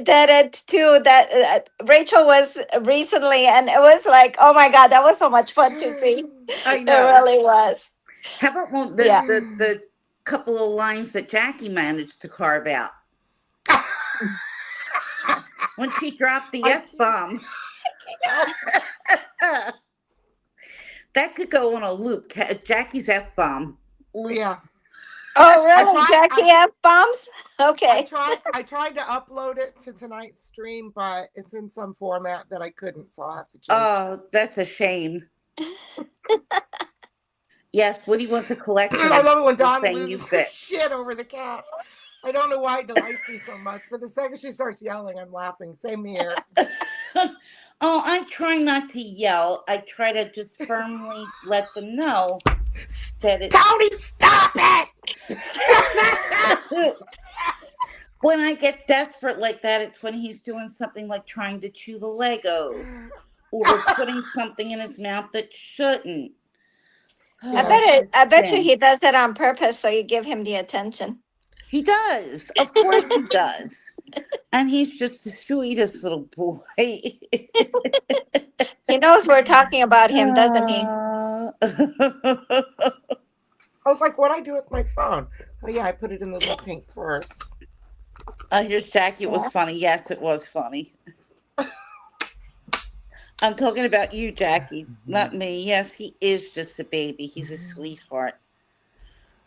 Did it too. That Rachel was recently, and it was like, oh my god, that was so much fun to see. I It know. really was. How about Yeah. the couple of lines that Jackie managed to carve out when she dropped the I F can't. bomb? That could go on a loop. Jackie's F bomb loop. Yeah. Oh, I really, tried Jackie F bombs? Okay. I tried to upload it to tonight's stream, but it's in some format that I couldn't, so I'll have to change that. Oh, that's a shame. Yes, Woody wants a collection I of love it when people Donna saying you loses her bitch. shit over the cat. I don't know why it delights me so much, but the second she starts yelling, I'm laughing. Same here. Oh, I try not to yell. I try to just firmly let them know that Tony, stop it! it's. When I get desperate like that, it's when he's doing something like trying to chew the Legos or putting something in his mouth that shouldn't. Yeah. It's a I bet you sin. he does it on purpose so you give him the attention. He does. Of course he does. And he's just the sweetest little boy. He knows we're talking about him, doesn't he? Uh, I was like, what'd I do with my phone? Oh, yeah, I put it in the little pink purse. here's Jackie. It was Yeah. funny. Yes, it was funny. I'm talking about you, Jackie, not me. Yes, he is just a baby. He's a sweetheart.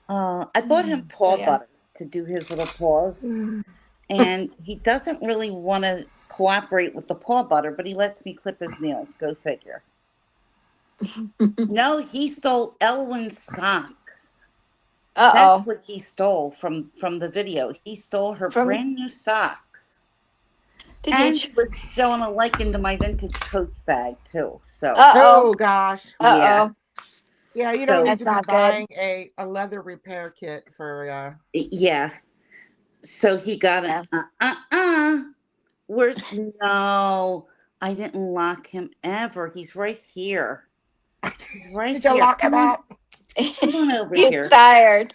I bought him So paw yeah. butter to do his little paws, and he doesn't really want to cooperate with the paw butter, but he lets me clip his nails. Go figure. No, he stole Elwyn's socks. Uh That's oh. what he stole from the video. He stole her From brand new socks, did he? and he was showing a liking to my vintage Coach bag too. So Oh. Oh, gosh. yeah, Oh. Yeah, you don't so need That's to be not good. buying a leather repair kit for yeah, so he got an Yeah. Where's no? I didn't lock him ever. He's right here. He's right did you here. lock him out? Come on over He's here. tired.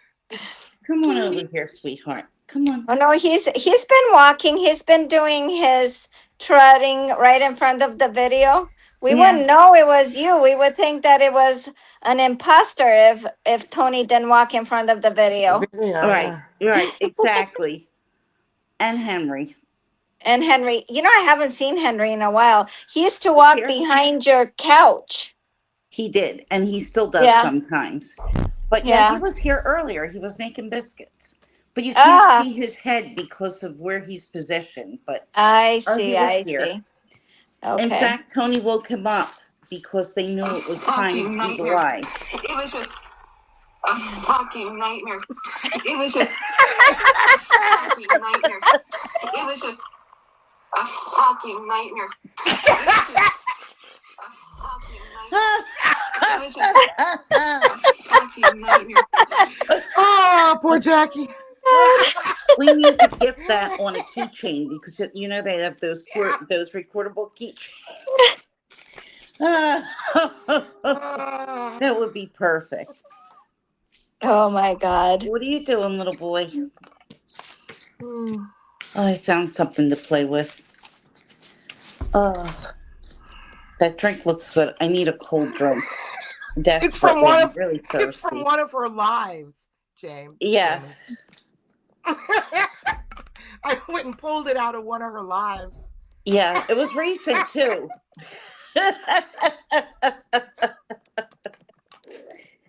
Come on over here, sweetheart. Come on. Oh no, he's been walking. He's been doing his trotting right in front of the video. We Yeah, wouldn't know it was you. We would think that it was an imposter if Tony didn't walk in front of the video. Video, right, yeah. right, exactly. And Henry, And Henry, I haven't seen Henry in a while. He used to he's walk here. behind your couch. He did, and he still does Yeah, sometimes. But yeah, he yeah. was here earlier. He was making biscuits. But you can't Ah, see his head because of where he's positioned. But I oh, he see. was I here. see. In Okay. fact, Tony woke him up because they knew it was time to Fucking do the nightmare. live. It was just a fucking nightmare. It was just a fucking nightmare. It was just a fucking nightmare. It was just a fucking nightmare. It was just a fucking nightmare. Oh, poor Jackie. We need to gift that on a keychain because they have those recordable keychains. That would be perfect. Oh my God. What are you doing, little boy? Hmm. Oh, I found something to play with. Oh, that drink looks good. I need a cold drink. It's from one Desperately. I'm of really it's from thirsty. one of her lives, Jamie. Yes. I went and pulled it out of one of her lives. Yeah, it was recent too.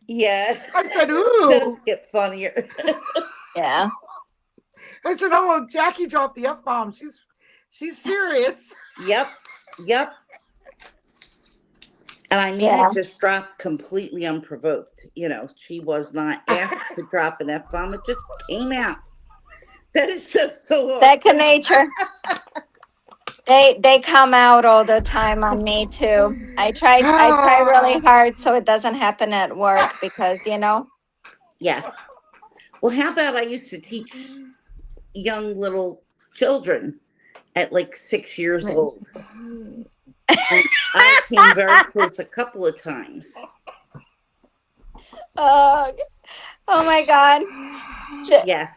Yeah, I said, it does ooh. get funnier. Yeah. I said, oh, Jackie dropped the F bomb. She's serious. Yep, yep. And I mean, Yeah. it just dropped completely unprovoked. She was not asked to drop an F bomb. It just came out. That is just so Second awesome. nature. They come out all the time on me too. I try really hard so it doesn't happen at work because Yeah. Well, how about I used to teach young little children at like 6 years old? And I came very close a couple of times. oh, oh my God. Ja- Yeah,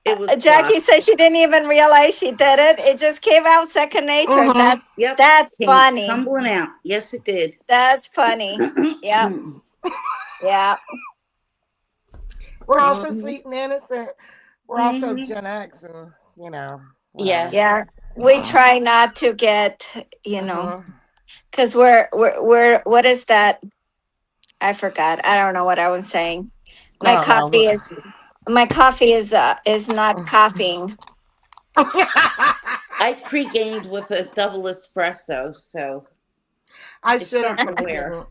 it was Jackie fun. said she didn't even realize she did it. It just came out second nature. Uh-huh. Yep, That's came funny. tumbling out. Yes, it did. That's funny. Yep. Yeah. We're all so Hmm. sweet and innocent. We're also Hmm. Gen X and, Yeah. whatever. Yeah. We try not to get, Uh-huh. because we're what is that? I forgot. I don't know what I was saying. I My don't know. coffee is my coffee is not coughing. I pre-gamed with a double espresso, so I it's should have, starting but to I wear. didn't.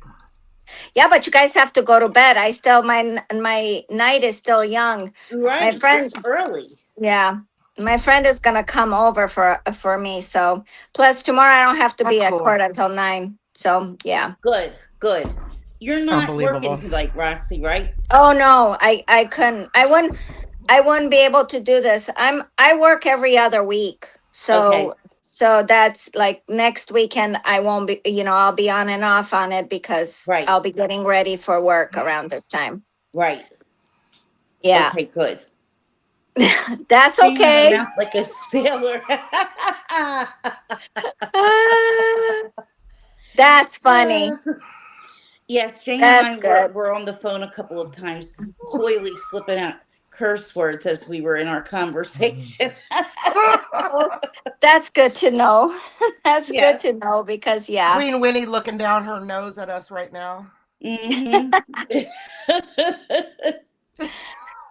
Yeah, but you guys have to go to bed. I still my night is still young. My Right, it's friend, early. yeah, my friend is gonna come over for me. So plus tomorrow I don't have to That's be at cool. court until 9. So yeah. Good, good. You're not working Unbelievable. tonight, Roxy, right? Oh no, I couldn't. I wouldn't be able to do this. I work every other week. Okay, So that's like next weekend I won't be, I'll be on and off on it because right, I'll be getting ready for work around this time. right. Yeah. Okay, good. That's Came in the okay. mouth like a sailor. Ah, that's funny. Yes, Jane and That's I were, good. were on the phone a couple of times, coyly slipping out curse words as we were in our conversation. Well, that's good to know. That's good Yeah. to know because yeah. Queen Winnie looking down her nose at us right now. Hmm.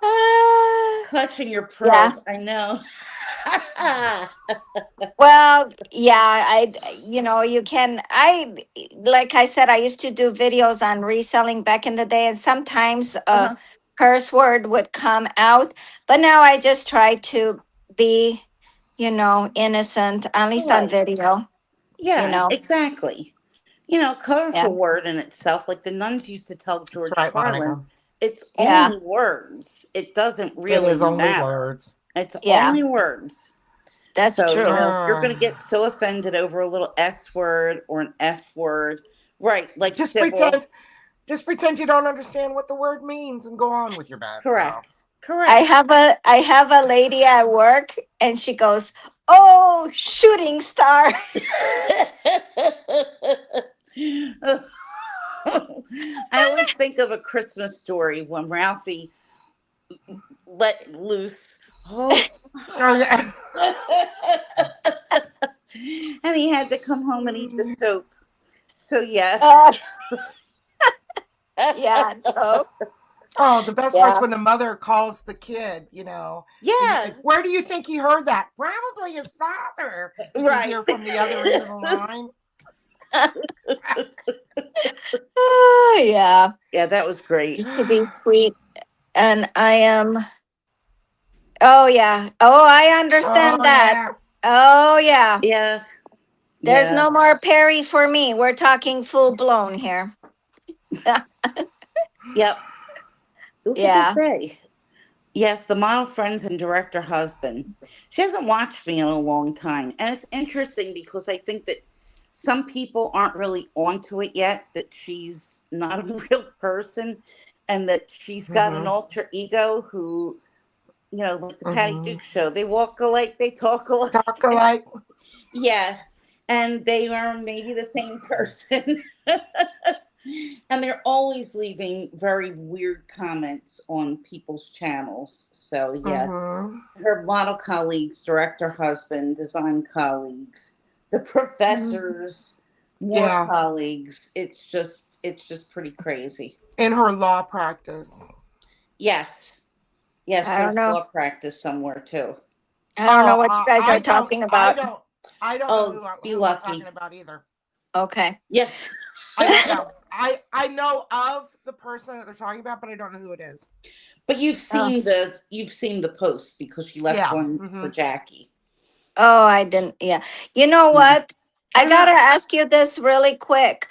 Ah, Clutching your yeah. pearls, I know. Well, yeah, you can, like I said, I used to do videos on reselling back in the day, and sometimes a Uh-huh. curse word would come out, but now I just try to be, innocent, at least on Right. video, you Yeah, know. exactly. Yeah, Colorful word in itself, like the nuns used to tell That's George right, Carlin, Monica. it's yeah, only words. It doesn't It is really only matter. words. It's yeah, only words. that's So, true. if you're going to get so offended over a little S word or an F word, right, like just civil, pretend just pretend you don't understand what the word means and go on with your bad self. correct, correct. I have a lady at work, and she goes, "Oh, shooting star." I always think of A Christmas Story when Ralphie let loose. Oh. Oh, yeah. And he had to come home and eat the soap. So, yeah. Uh, yeah, no, Oh, the best part's yeah, when the mother calls the kid, Yeah, where do you think he heard that? Probably his father. You can right. hear from the other end of the line. oh, yeah. Yeah, that was great. Used to be sweet, and I am. Oh yeah. Oh, I Oh, understand that. yeah. Oh yeah. Yeah, There's yeah, no more Perry for me. We're talking full blown here. yep. What did they Yeah. say? Yes, the model friends and director husband. She hasn't watched me in a long time. And it's interesting because I think that some people aren't really onto it yet, that she's not a real person and that she's got an Mm-hmm. alter ego who, like the Patty Mm-hmm. Duke show, they walk alike, they talk Talk alike. alike. Yeah. And they are maybe the same person. And they're always leaving very weird comments on people's channels. So yeah, Mm-hmm. her model colleagues, director husband, design colleagues, the professors, more Yeah. colleagues. It's just pretty crazy. In her law practice. Yes. Yes, I don't there's know. law practice somewhere too. I don't know Oh, what you guys are talking I about. don't, I don't know Oh, be who we're talking lucky. about either. Okay. Yeah. I don't know. I know of the person that they're talking about, but I don't know who it is. But Oh. you've seen the post because she left Yeah. one Mm-hmm. for Jackie. Oh, I didn't. Yeah. You know Mm. what? I I don't gotta know. ask you this really quick.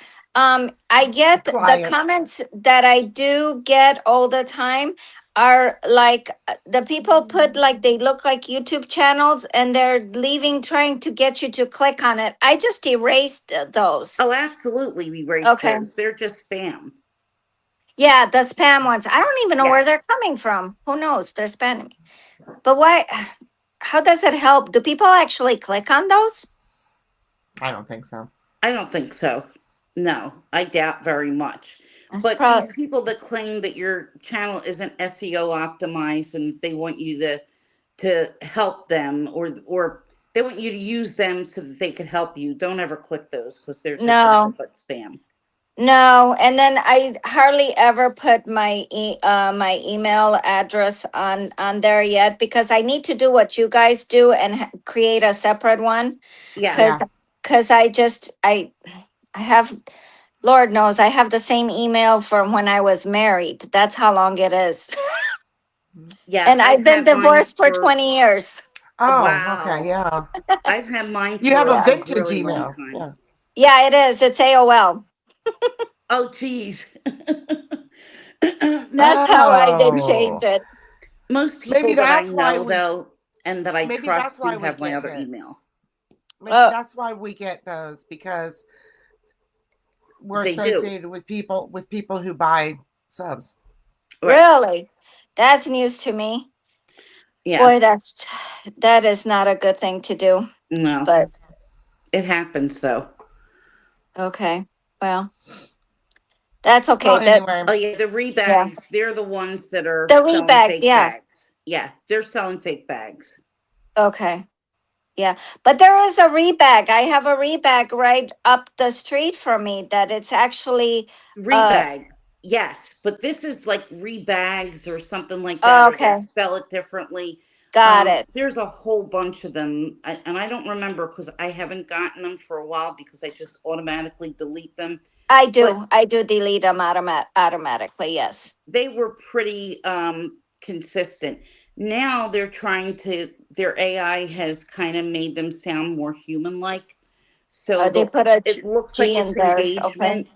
I get the Clients. comments that I do get all the time are like the people put like they look like YouTube channels and they're leaving trying to get you to click on it. I just erased those. Oh, absolutely, we erase Okay. those. They're just spam. Yeah, the spam ones. I don't even know where they're Yes. coming from. Who knows? They're spamming me. But why? How does it help? Do people actually click on those? I don't think so. I don't think so. No, I doubt very much. That's But these probably people that claim that your channel isn't SEO optimized and they want you to help them, or they want you to use them so that they can help you, don't ever click those because they're just nothing no. but spam. No, and then I hardly ever put my email address on there yet because I need to do what you guys do and create a separate one Yeah. because Yes. I have, Lord knows I have the same email from when I was married. That's how long it is. Yeah, And I've I've been had mine divorced for for 20 years. Oh, okay. wow. Yeah. I've had mine You have for a a Yeah. vintage really long email. time. Yeah. Yeah, it is. It's AOL. Oh, geez. That's how I did change Oh. it. Most Maybe people that I that's why know, we though, and that I maybe that's trust why do we have my get other hits. email. Maybe Oh, that's why we get those because we're They do. associated with people who buy subs. Right. really? That's news to me. Yeah. Boy, that is not a good thing to do. No, But it happens, though. okay. Well, that's okay. Well, That anyway, Oh, yeah. The yeah. rebags, they're the ones that The are selling rebags, fake yeah. bags. Yeah, they're selling fake bags. Okay. Yeah. But there is a rebag. I have a rebag right up the street from me that it's actually uh Rebag. Yes, but this is like rebags or something like that, or they okay. spell it differently. Got it. There's a whole bunch of them, and I don't remember because I haven't gotten them for a while because I just automatically delete them. I But do. I do delete them automatically. Yes. they were pretty consistent. Now they're trying to, their AI has kind of made them sound more human like. So They put a it looks like G it's in theirs. Okay. engagement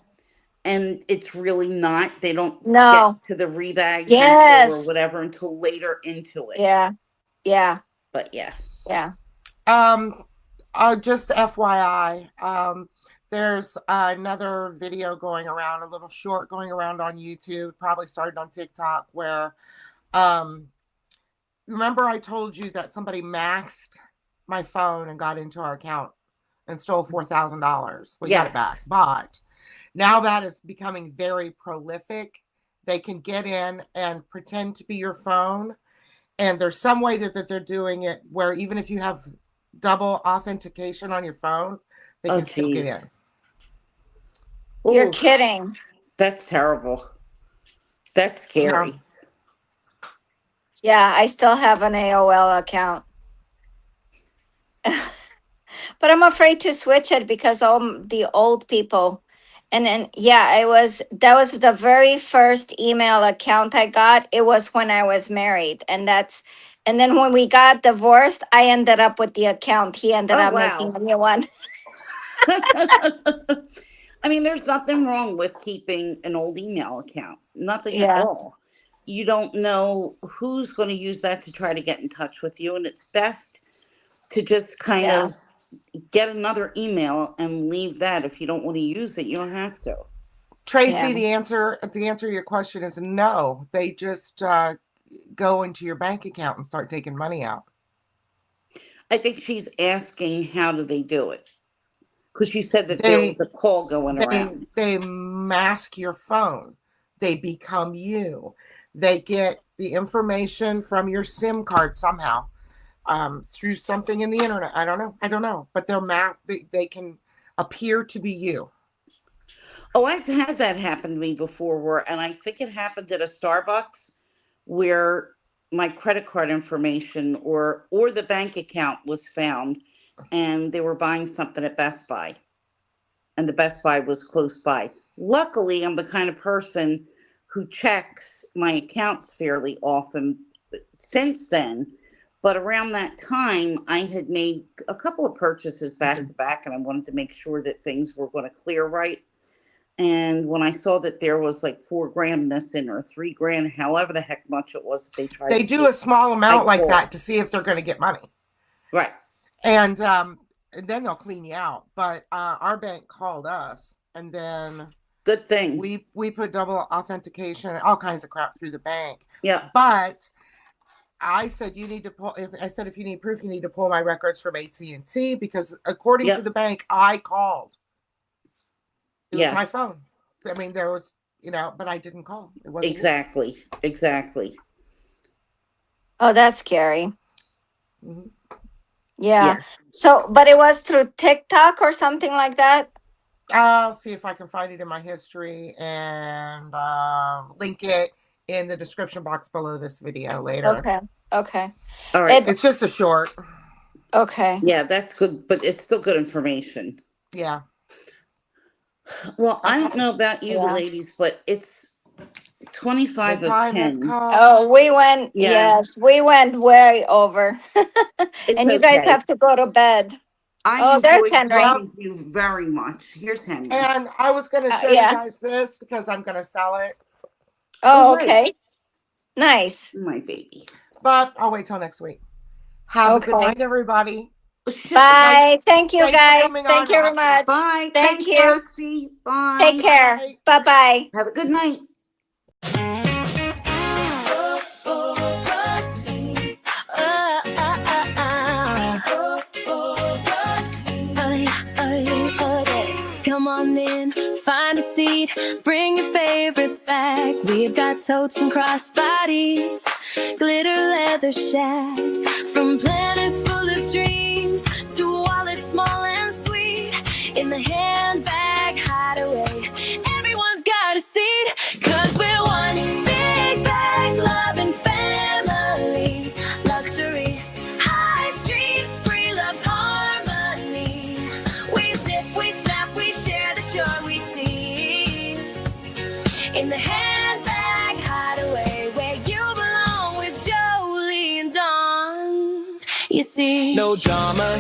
and it's really not. They don't get No. to the rebags info or Yes. whatever until later into it. Yeah. Yeah. But yeah. Yeah. um, just FYI, there's another video going around, a little short going around on YouTube, probably started on TikTok, where um, remember I told you that somebody maxed my phone and got into our account and stole $4,000. We got it Yes. back, but now that is becoming very prolific. They can get in and pretend to be your phone, and there's some way that they're doing it where even if you have double authentication on your phone, they Oh can still get geez. in. You're Oh, kidding. that's terrible. That's Yeah. scary. Yeah, I still have an AOL account. But I'm afraid to switch it because all the old people. And then yeah, that was the very first email account I got. It was when I was married. And then when we got divorced, I ended up with the account. He ended Oh up making wow. a new one. I mean, there's nothing wrong with keeping an old email account. Nothing at Yeah. all. You don't know who's going to use that to try to get in touch with you, and it's best to just kind Yeah. of get another email and leave that. If you don't want to use it, you don't have to. Tracy, Yeah. the answer to your question is no. They just go into your bank account and start taking money out. I think she's asking how do they do it. Because you said that there was a call going they around. they mask your phone. They become you. They get the information from your SIM card somehow, through something in the internet. I don't know, but they're they can appear to be you. Oh, I've had that happen to me before, and I think it happened at a Starbucks where my credit card information or the bank account was found, and they were buying something at Best Buy, and the Best Buy was close by. Luckily, I'm the kind of person who checks my accounts fairly often since then. But around that time, I had made a couple of purchases back to back, and I wanted to make sure that things were going to clear right. And when I saw that there was like $4,000 missing or $3,000, however the heck much it was that they tried They to do do, a small amount like that to see if they're going to get money. Right. And then they'll clean you out. But our bank called us, and then good thing we put double authentication and all kinds of crap through the bank. Yeah. But I said you need to pull. If you need proof, you need to pull my records from AT&T, because according to the bank, I called. It was my phone. I mean, there was, but I didn't call. It wasn't exactly. Oh, that's scary. Mm-hmm. Yeah. So, but it was through TikTok or something like that? I'll see if I can find it in my history and link it in the description box below this video later. Okay. All right. It's just a short. Okay. Yeah, that's good, but it's still good information. Yeah. Well, I don't know about you ladies, but it's 25 the of 10. Oh, we went, yes, we went way over. And you guys have to go to bed. There's Henry. Thank you very much. Here's Henry. And I was going to show you guys this because I'm going to sell it. Oh, okay. Nice. My baby. But I'll wait till next week. Have a good night, everybody. Bye. Thank you, guys. Thank you very much. Bye. Thank you. Roxy. Bye. Take care. Bye-bye. Have a good night. Come on in, find a seat, bring your favorite bag. We've got totes and crossbodies, glitter leather shag. From planners full of dreams to wallets small and sweet. In the handbag hideaway, everyone's got a seat. 'Cause we're one big bag, love and family. Luxury, high street, pre-loved harmony. We zip, we snap, we share the joy we see. In the handbag hideaway, where you belong with Jolie and Dawn. You see, no drama